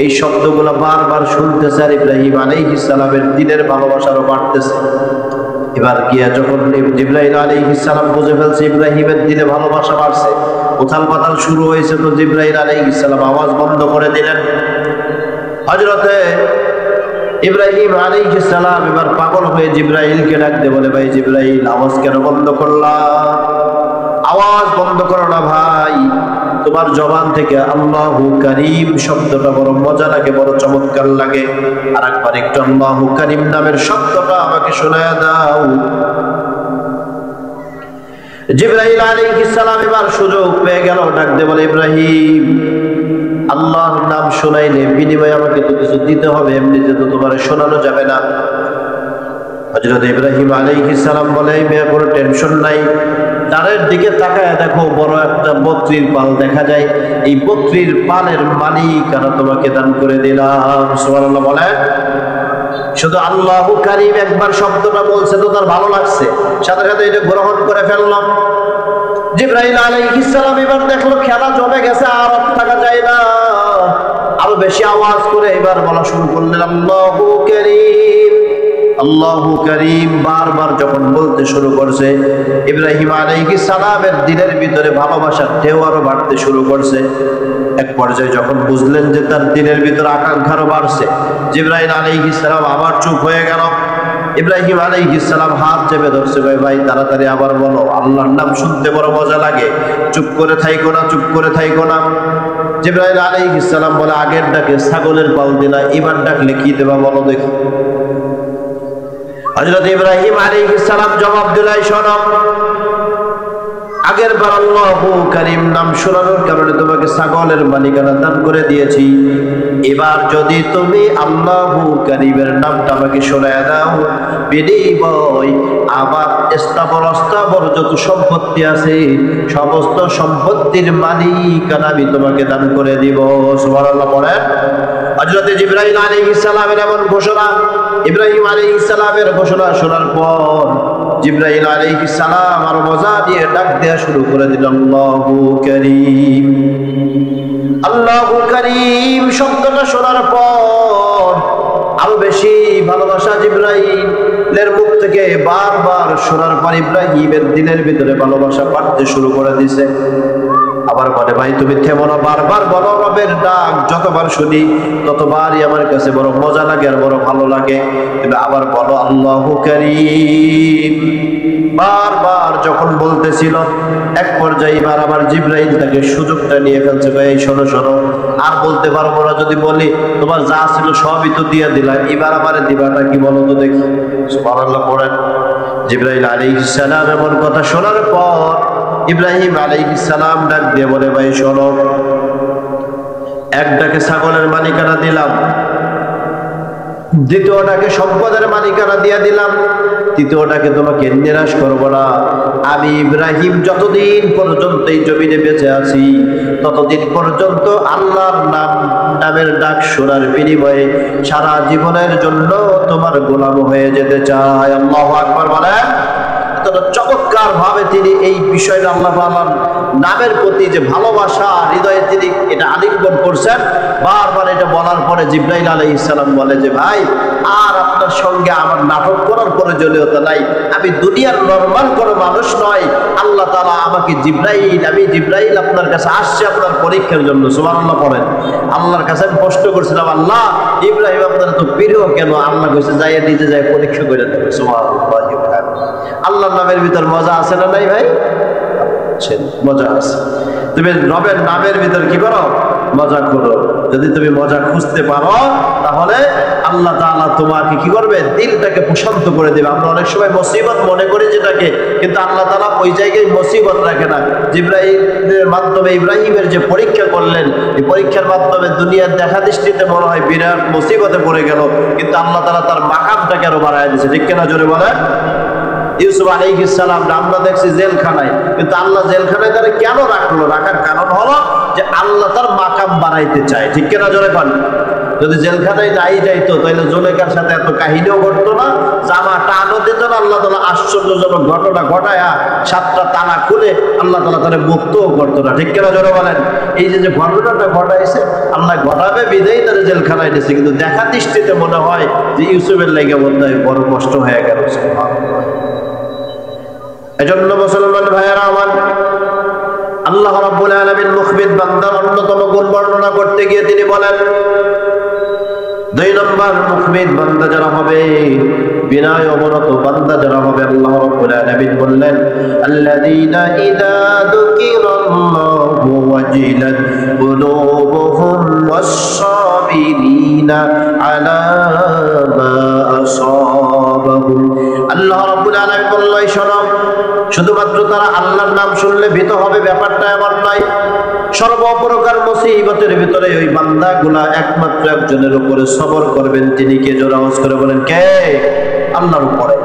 এই শব্দগুলো বারবার শুনতেছে। আর ইব্রাহিম আলাইহিস সালামের দিনের ভালোবাসারও বাড়তেছে। এবার গিয়া যখন জিবরাইল আলাইহিস সালাম বুঝে ফেলছে ইব্রাহিমের দিনে ভালোবাসা বাড়ছে, উথাল পাতাল শুরু হয়েছে, তো জিবরাইল আলাইহিস সালাম আওয়াজ বন্ধ করে দিলেন। হযরতে ইব্রাহিম আলাইহিস সালাম এবার পাগল হয়ে জিবরাইলকে ডাকতে বলে, ভাই জিবরাইল আওয়াজ কেন বন্ধ করলা? আওয়াজ বন্ধ করো না ভাই, তোমার জবান থেকে আল্লাহু কারীম শব্দটা বড় মজা লাগে, বড় চমৎকার লাগে। আর একবার একটু আল্লাহু কারীম নামের শব্দটা আমাকে শোনায়া দাও। জিবরাইল আলাইহিস সালাম এবার সুযোগ পেয়ে গেল, ডাকতে বলে, ইব্রাহিম আল্লাহর নাম শোনাইলে বিনিময়ে আমাকে তো কিছু দিতে হবে, এমনিতে তো তোমার শোনানো যাবে না। হযরত ইব্রাহিম আলাইহিস সালাম বলে, মেয়ে কোনো টেনশন নাই, তারের দিকে তাকায় দেখো বড় একটা বকরির পাল দেখা যায়, এই বকরির পালের মালিকানা তোমাকে দান করে দিলাম, সুবহানাল্লাহ বলে। শুধু আল্লাহু কারীম একবার শব্দটা বলছে তো তার ভালো লাগছে, সাথে সাথে এটা গ্রহণ করে ফেললাম। জিবরাইল আলাইহিস সালাম এবার দেখলো খেলা জমে গেছে, আর থাকা যায় না, আরো বেশি আওয়াজ করে এবার বলা শুরু করলেন, আল্লাহু কারীম, আল্লাহু কারীম। বারবার যখন বলতে শুরু করছে, ইব্রাহিম আলাইহিস সালামের দিলের ভিতরে ভালোবাসার ঢেউ আরো বাড়তে শুরু করছে। এক পর্যায়ে যখন বুঝলেন যে তার দিলের ভিতরে আকাঙ্ক্ষারও বাড়ছে, জিবরাইল আলাইহিস সালাম আবার চুপ হয়ে গেল। ইব্রাহিম আলাইহিস সালাম হাত চেপে ধরছে, ভাই তাড়াতাড়ি আবার বলো, আল্লাহর নাম শুনতে বড় মজা লাগে, চুপ করে থাইকো না, চুপ করে থাইকো না। জিবরাইল আলাইহিস সালাম বলে, আগের ডাকে ছাগলের পাল দিলা, এবার ডাকলে কি দেবা বলো দেখি। হযরত ইব্রাহিম আলাইহিস সালাম জবাব দিলেন, শোনো, আগের বার আল্লাহু কারীম নাম শোনানোর কারণে তোমাকে ছাগলের মালিকানা দান করে দিয়েছি। এবার যদি তুমি আল্লাহু কারীমের নামটা আমাকে শোনায় দাও, বিনিময় আমার স্থাবর যত সম্পত্তি আছে সমস্ত সম্পত্তির মালিকানা আমি তোমাকে দান করে দিব। সুবহানাল্লাহ পড়েন। হযরত জিবরাইল আলাইহিস সালামের এমন ঘোষণা, ইব্রাহিম আলাইহিস সালামের ঘোষণা শোনার পর জিবরাইল আলাইহিস সালাম আর মজা দিয়ে ডাক দেয়া শুরু করে দিল, আল্লাহু কারীম। আল্লাহু কারীম শব্দটা শোনার পর আরো বেশি ভালোবাসা জিবরাইলের মুখ থেকে বারবার শোনার পর ইব্রাহিমের দিলের ভিতরে ভালোবাসা বাড়তে শুরু করে দিছে। আবার বলে, ভাই তুমি থেমো না, বারবার বলো রবের ডাক, যতবার শুনি ততবারই আমার কাছে বড় মজা লাগে আর বড় ভালো লাগে। তুমি আবার বলো আল্লাহু কারীম। বারবার যখন বলতেছিল এক পর্যায়ে এবার আবার জিবরাইল তাকে সুযোগটা নিয়ে ফেলছে, ভাই শোনো শোনো, আর বলতে পারবো না, যদি বলি তোমার যা ছিল সবই তো দিয়ে দিলাম, এবার আমার দিবাটা কি বলো তো দেখি। সুবহানাল্লাহ পড়েন। জিবরাইল আলাইহিস সালাম এমন কথা শোনার পর ইব্রাহিম আলাইহিস সালাম ডাক দিয়ে বলে, ভাই শোনো, একটাকে ছাগলের মালিকানা দিলাম, দ্বিতীয়টাকে সম্পদের মালিকানা দিয়ে দিলাম, তৃতীয়টাকে তোমাকে নিরাশ করবো না। আমি ইব্রাহিম যতদিন পর্যন্ত এই জমিনে বেঁচে আছি ততদিন পর্যন্ত আল্লাহর নামের ডাক শোনার বিনিময়ে সারা জীবনের জন্য তোমার গোলাম হয়ে যেতে চাই। আল্লাহু আকবার বলেন। চমৎকার ভাবে তিনি এই বিষয়টা আল্লাহ তাআলার নামের প্রতি যে ভালোবাসা হৃদয়ে তিনি এটা আলিঙ্গন করছেন। বারবার এটা বলার পরে জিবরাইল আলাইহিস সালাম বলে যে, ভাই আর আপনার সঙ্গে আমার নাটক করার প্রয়োজনীয়তা নাই, আমি দুনিয়ার নরমাল কোনো মানুষ নয়, আল্লাহ তাআলা আমাকে আমি জিবরাইল আপনার কাছে আসছে আপনার পরীক্ষার জন্য। সুবহানাল্লাহ পড়েন। আল্লাহর কাছে আমি প্রশ্ন করছিলাম, আল্লাহ ইব্রাহিম আপনার তো প্রিয় কেন? আল্লাহ কইছে যাইয়া নিজে যায় পরীক্ষা করে দেবে। সুবহানাল্লাহ। আল্লাহর নামের ভিতর মজা আছে না নাই ভাই? মজা আছে। তুমি রবের নামের ভিতর কি করো? মজা করো। যদি তুমি মজা খুঁজতে পারো তাহলে আল্লাহ তাআলা তোমাকে কি করবে? দিলটাকে প্রশান্ত করে দেবে। আমরা অনেক সময় মুসিবত মনে করি যেটাকে, কিন্তু আল্লাহ তাআলা ওই জায়গায় মুসিবত রাখে না। জিবরাইলের মাধ্যমে ইব্রাহিমের যে পরীক্ষা করলেন, এই পরীক্ষার মাধ্যমে দুনিয়ার দেখা দৃষ্টিতে মনে হয় বিরাট মুসিবতে পড়ে গেল, কিন্তু আল্লাহ তাআলা তার মাকামটাকে আরো বাড়ায় দিয়েছে। ঠিক কিনা জোরে বলেন। ইউসুফ আলাইহিস সালাম আমরা দেখছি জেলখানায়, কিন্তু আল্লাহ জেলখানায় তারা কেন রাখলো? রাখার কারণ হলো যে আল্লাহ তার মাকাম বাড়াইতে চায়। ঠিক কিনা জোরে বলেন। যদি জেলখানায় নাই যাইতো তাহলে জুলেখার সাথে এত কাহিনীও ঘটতো না, জামা টানও দিত না। আল্লাহ তাআলা আশ্চর্যজনক ঘটনা ঘটায়া 7টা তালা খুলে আল্লাহ তাআলা তারে মুক্তও করতো না। ঠিক কিনা জোরে বলেন। এই যে ঘটনাটা ঘটাইছে আল্লাহ ঘটাবে বিদায়ী তারা জেলখানায় নিয়েছে, কিন্তু দেখা দৃষ্টিতে মনে হয় যে ইউসুফের লাইগা মনে হয় বড় কষ্ট হয়ে গেল। এজন্য মুসলমান ভাইয়েরা আমার, আল্লাহ রাব্বুল আলামিন মুখবিত বান্দার অন্যতম গুণ বর্ণনা করতে গিয়ে তিনি বলেন, 2 নম্বর মুখবিত বান্দা যারা হবে, বিনয় অবনত বান্দা যারা হবে, আল্লাহ রাব্বুল আলামিন বললেন, আল্লাযীনা ইযা যুকিরাল্লাহু ওয়াজিলাত কুলুবুহুম ওয়াস-সাবিরিনা আলা মা আসাবাহুম। আল্লাহ রাব্বুল আলামিন বললেন, শোনো, শুধুমাত্র তারা আল্লাহর নাম শুনলে ভীত হবে ব্যাপারটা এমন নয়। সর্বপ্রকার মুসিবতের ভিতরে ওই বান্দাগুলা একমাত্র একজনের উপরে সবর করবেন। তিনি কে? জোরে আওয়াজ করে বলেন, কে? আল্লাহর উপরে।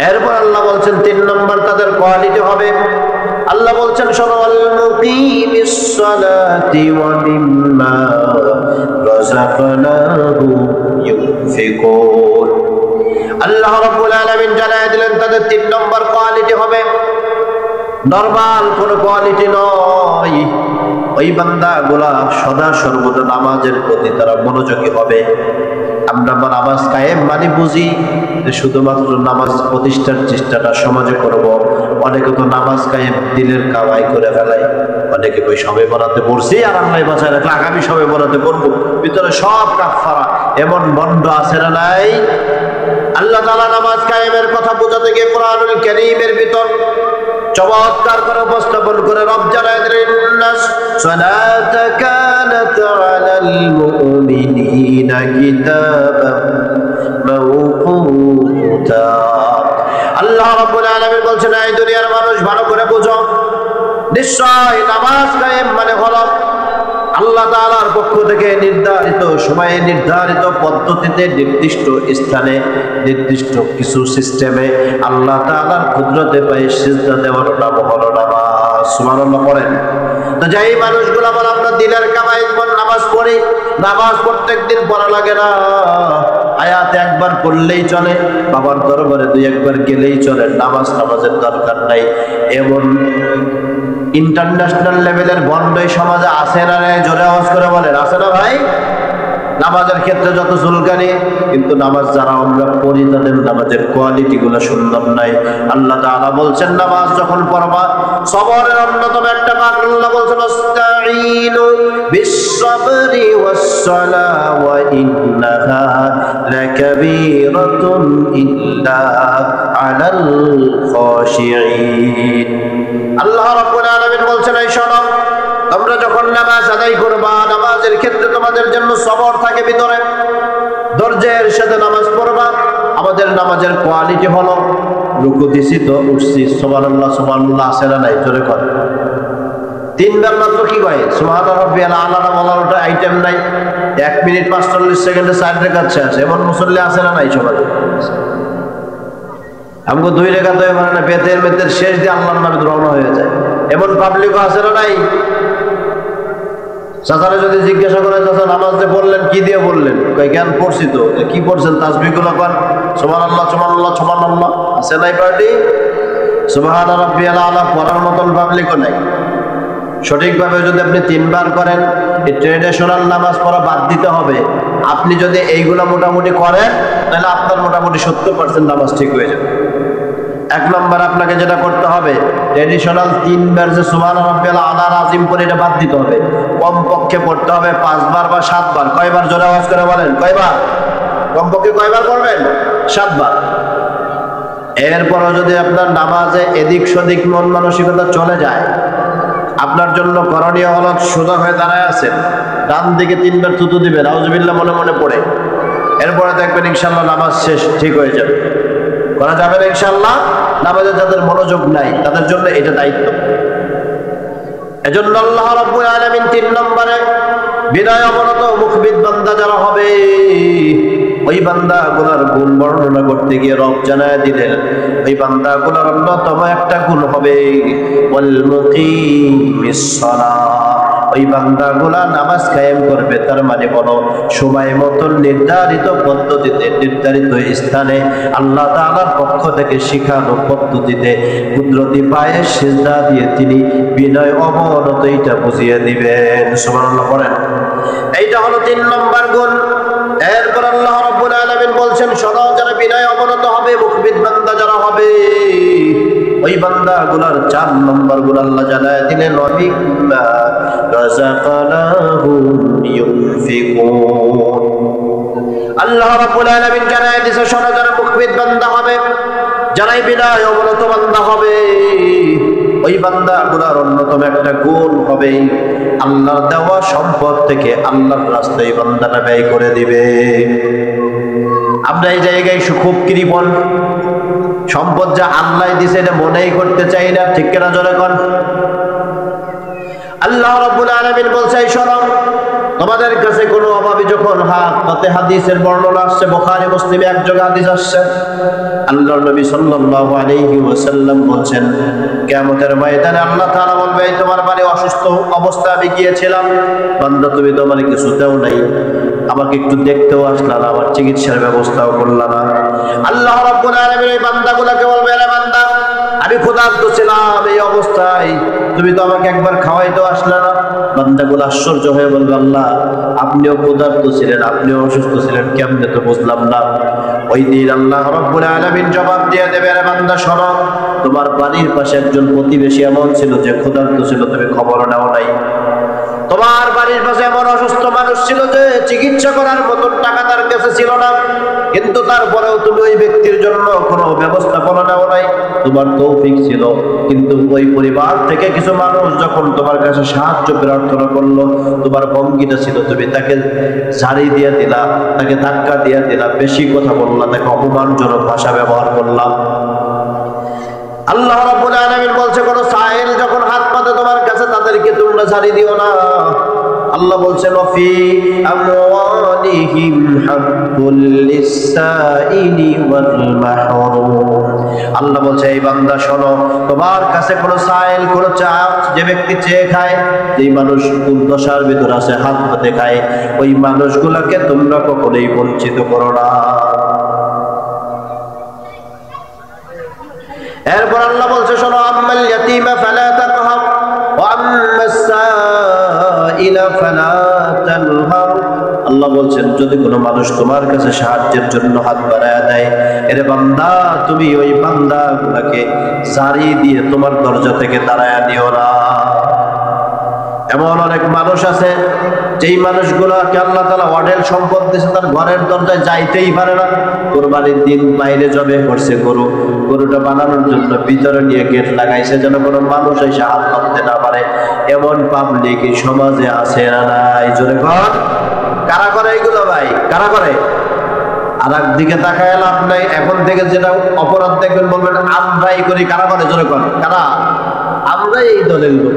এরপর আল্লাহ বলছেন 3 নম্বর তাদের কোয়ালিটি হবে, আল্লাহ বলছেন শোনো, আল মুকিমিস সালাতি ওয়া মিম্মা রাযাকনাহুম ইউনফিকুন। আল্লাহ রাব্বুল আলামিন জানায় দিলেন তাদের 3 নম্বর কোয়ালিটি হবে, নরমাল কোন কোয়ালিটি নয়। ওই বান্দাগুলা সদা সর্বদা নামাজের প্রতি তারা মনোযোগী হবে। আমরা নামাজ কায়েম মানে বুঝি যে শুধুমাত্র নামাজ প্রতিষ্ঠার চেষ্টাটা সমাজে করব। অনেকে তো নামাজ কায়েম দিলের কামাই করে ফেলায়। অনেকে ওই সবে বরাতে পড়ছি আর আল্লাহ বাঁচায় রাখলে আগামী সবে বরাতে পড়বো, ভিতরে সব কাফারা। এমন বন্ড আছে না নাই? আল্লাহ তাআলা নামাজ কায়েমের কথা বোঝাতে গিয়ে কোরআনুল কারীমের ভিতর চমৎকার করে উপস্থাপন করে রব জানায় দিলেন, সালাতা কানাত আলাল মুমিনিনা কিতাবাম মাওকুতা। আল্লাহ রাব্বুল আলামিন বলছেন, এই দুনিয়ার মানুষ নিশ্চয় নামাজ কায়েম মানে হলো আল্লাহ তাআলার পক্ষ থেকে নির্ধারিত সময়ে, নির্ধারিত পদ্ধতিতে, নির্দিষ্ট স্থানে, নির্দিষ্ট কিছু সিস্টেমে আল্লাহ তাআলার কুদরতে পায়ে সিজদা দেওয়ার নাম হলো নামাজ। সুবহানাল্লাহ পড়েন। তো যেই মানুষগুলো বলে আমরা দিনের কামাই নামাজ পড়ি, নামাজ প্রত্যেকদিন পড়া লাগে না, আয়াতে একবার পড়লেই চলে, বাবার দরবারে দুই একবার গেলেই চলে, নামাজের দরকার নাই, এমন ইন্টারন্যাশনাল লেভেলের বন্ডই সমাজে আছে না? জোরে আওয়াজ করে বলেন, আছে না ভাই? নামাজের ক্ষেত্রে যত চুলকানি, কিন্তু নামাজ যারা আমরা পড়ি তাদের নামাজের কোয়ালিটি গুলো সুন্দর নাই। আল্লাহ তাআলা বলছেন নামাজ যখন পড়বা সবরের অন্যতম একটা ভাগ আল্লাহ বলছেন আস্তাঈনু বিস-সাবরি ওয়াস-সালাহ ওয়া ইন্নাহা লাকাবীরাতুন ইল্লা আলাল খাশিঈন। আল্লাহ রাব্বুল আলামিন বলছেন এই শোনো, তোমরা যখন নামাজ আদায় করবা, নামাজের ক্ষেত্রে তোমাদের জন্য সবর থাকে ভিতরে, ধৈর্যের সাথে নামাজ পড়বা। আমাদের নামাজের কোয়ালিটি হলো রুকু দিছি তো উঠছি, সুবহানাল্লাহ সুবহানাল্লাহ আছে না নাই? জোরে কর। তিনবার মাত্র কি কয় সুবহানা রাব্বিয়াল আলা বলার ওটা আইটেম নাই। 1 মিনিট 45 সেকেন্ডে 4 রাকাত শেষ, এমন মুসল্লি আছে না নাই সমাজে? আমাকে 2 রাকাত হয়ে মানে না, বেতের শেষ দিয়ে আল্লাহর নামে রওনা হয়ে যায়, এমন পাবলিকও আছে না নাই? চাচারা যদি জিজ্ঞাসা করে চাচা নামাজ যে বললেন কি দিয়ে বললেন, জ্ঞান পড়ছি তো। কি পড়ছেন? তাসবিহগুলো কর, সুবহানাল্লাহ সুবহানাল্লাহ সুবহানাল্লাহ। আছে নাই পার্টি? সুবহানা রাব্বিয়াল আলা পড়ার মতন পাবলিকও নাই। সঠিকভাবে যদি আপনি 3 বার করেন, এই ট্রেডিশনাল নামাজ পড়া বাদ দিতে হবে। আপনি যদি এইগুলা মোটামুটি করেন তাহলে আপনার মোটামুটি 70% নামাজ ঠিক হয়ে যাবে। 1 নম্বর আপনাকে যেটা করতে হবে, ট্রেডিশনাল 3 বার যে সুবহানা রাব্বিয়াল আলার আযীম পড়ে এটা বাদ দিতে হবে। কমপক্ষে পড়তে হবে 5 বার বা 7 বার। কয়বার? জোরে আওয়াজ করে বলেন, কয়বার? কমপক্ষে কয়বার পড়বেন? 7 বার। এরপরও যদি আপনার নামাজে এদিক সেদিক মন মানসিকতা চলে যায়, আপনার জন্য করণীয় হলো সোজা হয়ে দাঁড়ায় আছেন, ডান দিকে 3 বার থুতু দিবেন, আউযুবিল্লাহ মনে মনে পড়ে। এরপরে দেখবেন ইনশাআল্লাহ নামাজ শেষ, ঠিক হয়ে যাবে। করা যাবে না ইনশাআল্লাহ? নামাজে যাদের মনোযোগ নাই তাদের জন্য এটা দায়িত্ব। এজন্য আল্লাহ রাব্বুল আলামিন 3 নম্বরে বিনয় অবনত মুখবিত বান্দা যারা হবে, ওই বান্দাগুলোর গুণ বর্ণনা করতে গিয়ে রব জানায় দিলেন, ওই বান্দাগুলোর অন্যতম একটা গুণ হবে ওয়াল মুকিমিস সালাহ। ওই বান্দাগুলা নামাজ কায়েম করবে, তার মানে বলো সময় মতো নির্ধারিত পদ্ধতিতে, নির্ধারিত স্থানে, আল্লাহ তাআলার পক্ষ থেকে শিখানো পদ্ধতিতে কুদরতি পায়ে সিজদা দিয়ে তিনি বিনয় অবনত এটা বুঝিয়ে দিবেন। সুবহানাল্লাহ পড়েন। এইটা হলো 3 নম্বর গুণ। এরপর আল্লাহ রাব্বুল আলামিন বলছেন শোনো, যারা বিনয় অবনত হবে, মুখবিত বান্দা যারা হবে, ওই বান্দাগুলোর 4 নম্বর গুণ আল্লাহ জানায় দিলেন ওয়াবিম্মা রাযাকনাহুম ইউনফিকুন। আল্লাহ রাব্বুল আলামিন জানায় দিয়েছে শোনো, যারা মুখবিত বান্দা হবে, যারাই বিনয় অবনত বান্দা হবে, ওই বান্দাগুলোর অন্যতম একটা গুণ হবে আল্লাহর দেওয়া সম্পদ থেকে আল্লাহর রাস্তায় বান্দাটা ব্যয় করে দিবে। আমরা এই জায়গায় খুব কৃপণ, সম্পদ যা আল্লাহ দিছে এটা মনেই করতে চাই না, ঠিক কিনা জোরে কোন? আল্লাহ রাব্বুল আলামিন বলছে শোনো, তোমাদের কাছে কোনো অভাবী যখন হাত পাতে, হাদিসের বর্ণনা আসছে বুখারী মুসলিমে এক জায়গা হাদিস আসছে, আল্লাহর নবী সাল্লাল্লাহু আলাইহি ওয়াসাল্লাম বলেন কিয়ামতের ময়দানে আল্লাহ তাআলা বলবে তোমার বাড়ি অসুস্থ অবস্থা আমি গিয়েছিলাম, বান্দা তুমি তো আমাকে কিছু দাও নাই, আমাকে একটু দেখতেও আসলা না, আমার চিকিৎসার ব্যবস্থাও করলা না। আল্লাহ রাব্বুল আলামিন এই বান্দাগুলোকে বলবে আরে বান্দা আমি ক্ষুধার্ত ছিলাম, এই অবস্থায় তুমি তো আমাকে একবার খাওয়াইতেও আসলে না। বান্দাগুলো আশ্চর্য হয়ে বলবে আল্লাহ আপনিও ক্ষুধার্ত ছিলেন, আপনিও অসুস্থ ছিলেন, কেমনে তো বুঝলাম না। ওই দিন আল্লাহ রাব্বুল আলামিন জবাব দিয়ে দেবে আরে বান্দা শোনো, তোমার বাড়ির পাশে একজন প্রতিবেশী এমন ছিল যে ক্ষুধার্ত ছিল, তুমি খবর নাও নাই। তোমার বাড়ির পাশে এমন অসুস্থ মানুষ ছিল যে চিকিৎসা করার মতন টাকা তার কাছে ছিল না, কিন্তু তারপরেও তুমি ওই ব্যক্তির জন্য কোনো ব্যবস্থাপনা নাও নাই। তোমার তৌফিক ছিল, কিন্তু ওই পরিবার থেকে কিছু মানুষ যখন তোমার কাছে সাহায্য প্রার্থনা করলো, তোমার ভঙ্গিটা ছিল তুমি তাকে ঝাড়ি দিয়ে দিলা, তাকে ধাক্কা দিয়ে দিলা, বেশি কথা বললা, তাকে অপমানজনক ভাষা ব্যবহার করলাম। আল্লাহ রাব্বুল আলামিন বলছে কোন সাইল যখন হাত অপরাধে তোমার কাছে তাদেরকে তোমরা ছাড়ি দিও না। আল্লাহ বলছেন ফি আমওয়ালিহিম হাক্কুল লিসাইলি ওয়াল মাহরুম। আল্লাহ বলছে এই বান্দা শোনো, তোমার কাছে কোনো সাইল কোনো যে ব্যক্তি চেয়ে খায়, যেই মানুষ দুর্দশার ভিতর আছে হাত পাতে খায়, ওই মানুষগুলোকে তোমরা কখনোই বঞ্চিত করো না। এরপর আল্লাহ বলছে শোনো, আম্মাল ইয়াতীমা ফালা তাকহার ওয়া আম্মাস সাইলা ফালা তানহার। আল্লাহ বলছেন যদি কোনো মানুষ তোমার কাছে সাহায্যের জন্য হাত বাড়ায় দেয়, এরে বান্দা তুমি ওই বান্দাগুলোকে জারি দিয়ে তোমার দরজা থেকে তাড়ায়া দিও না। এমন অনেক মানুষ আছে যেই মানুষগুলোকে আল্লাহ তাআলা অঢেল সম্পদ দিয়েছে, তার ঘরের দরজায় যাইতেই পারে না। কুরবানির দিন বাইরে জবে করছে গরুটা বানানোর জন্য ভিতরে নিয়ে গেট লাগাইছে যেন কোনো মানুষ এসে হাত করতে না পারে। এমন পাবলিক এই সমাজে আছে না নাই? জোরে কর, কারা করে এইগুলো ভাই? কারা করে? আর একদিকে তাকায় লাভ নাই। এখন থেকে যেটা অপরাধ দেখবেন বলবেন আমরাই করি। কারা করে? জোরে কর, কারা? আমরাই এই দলের লোক।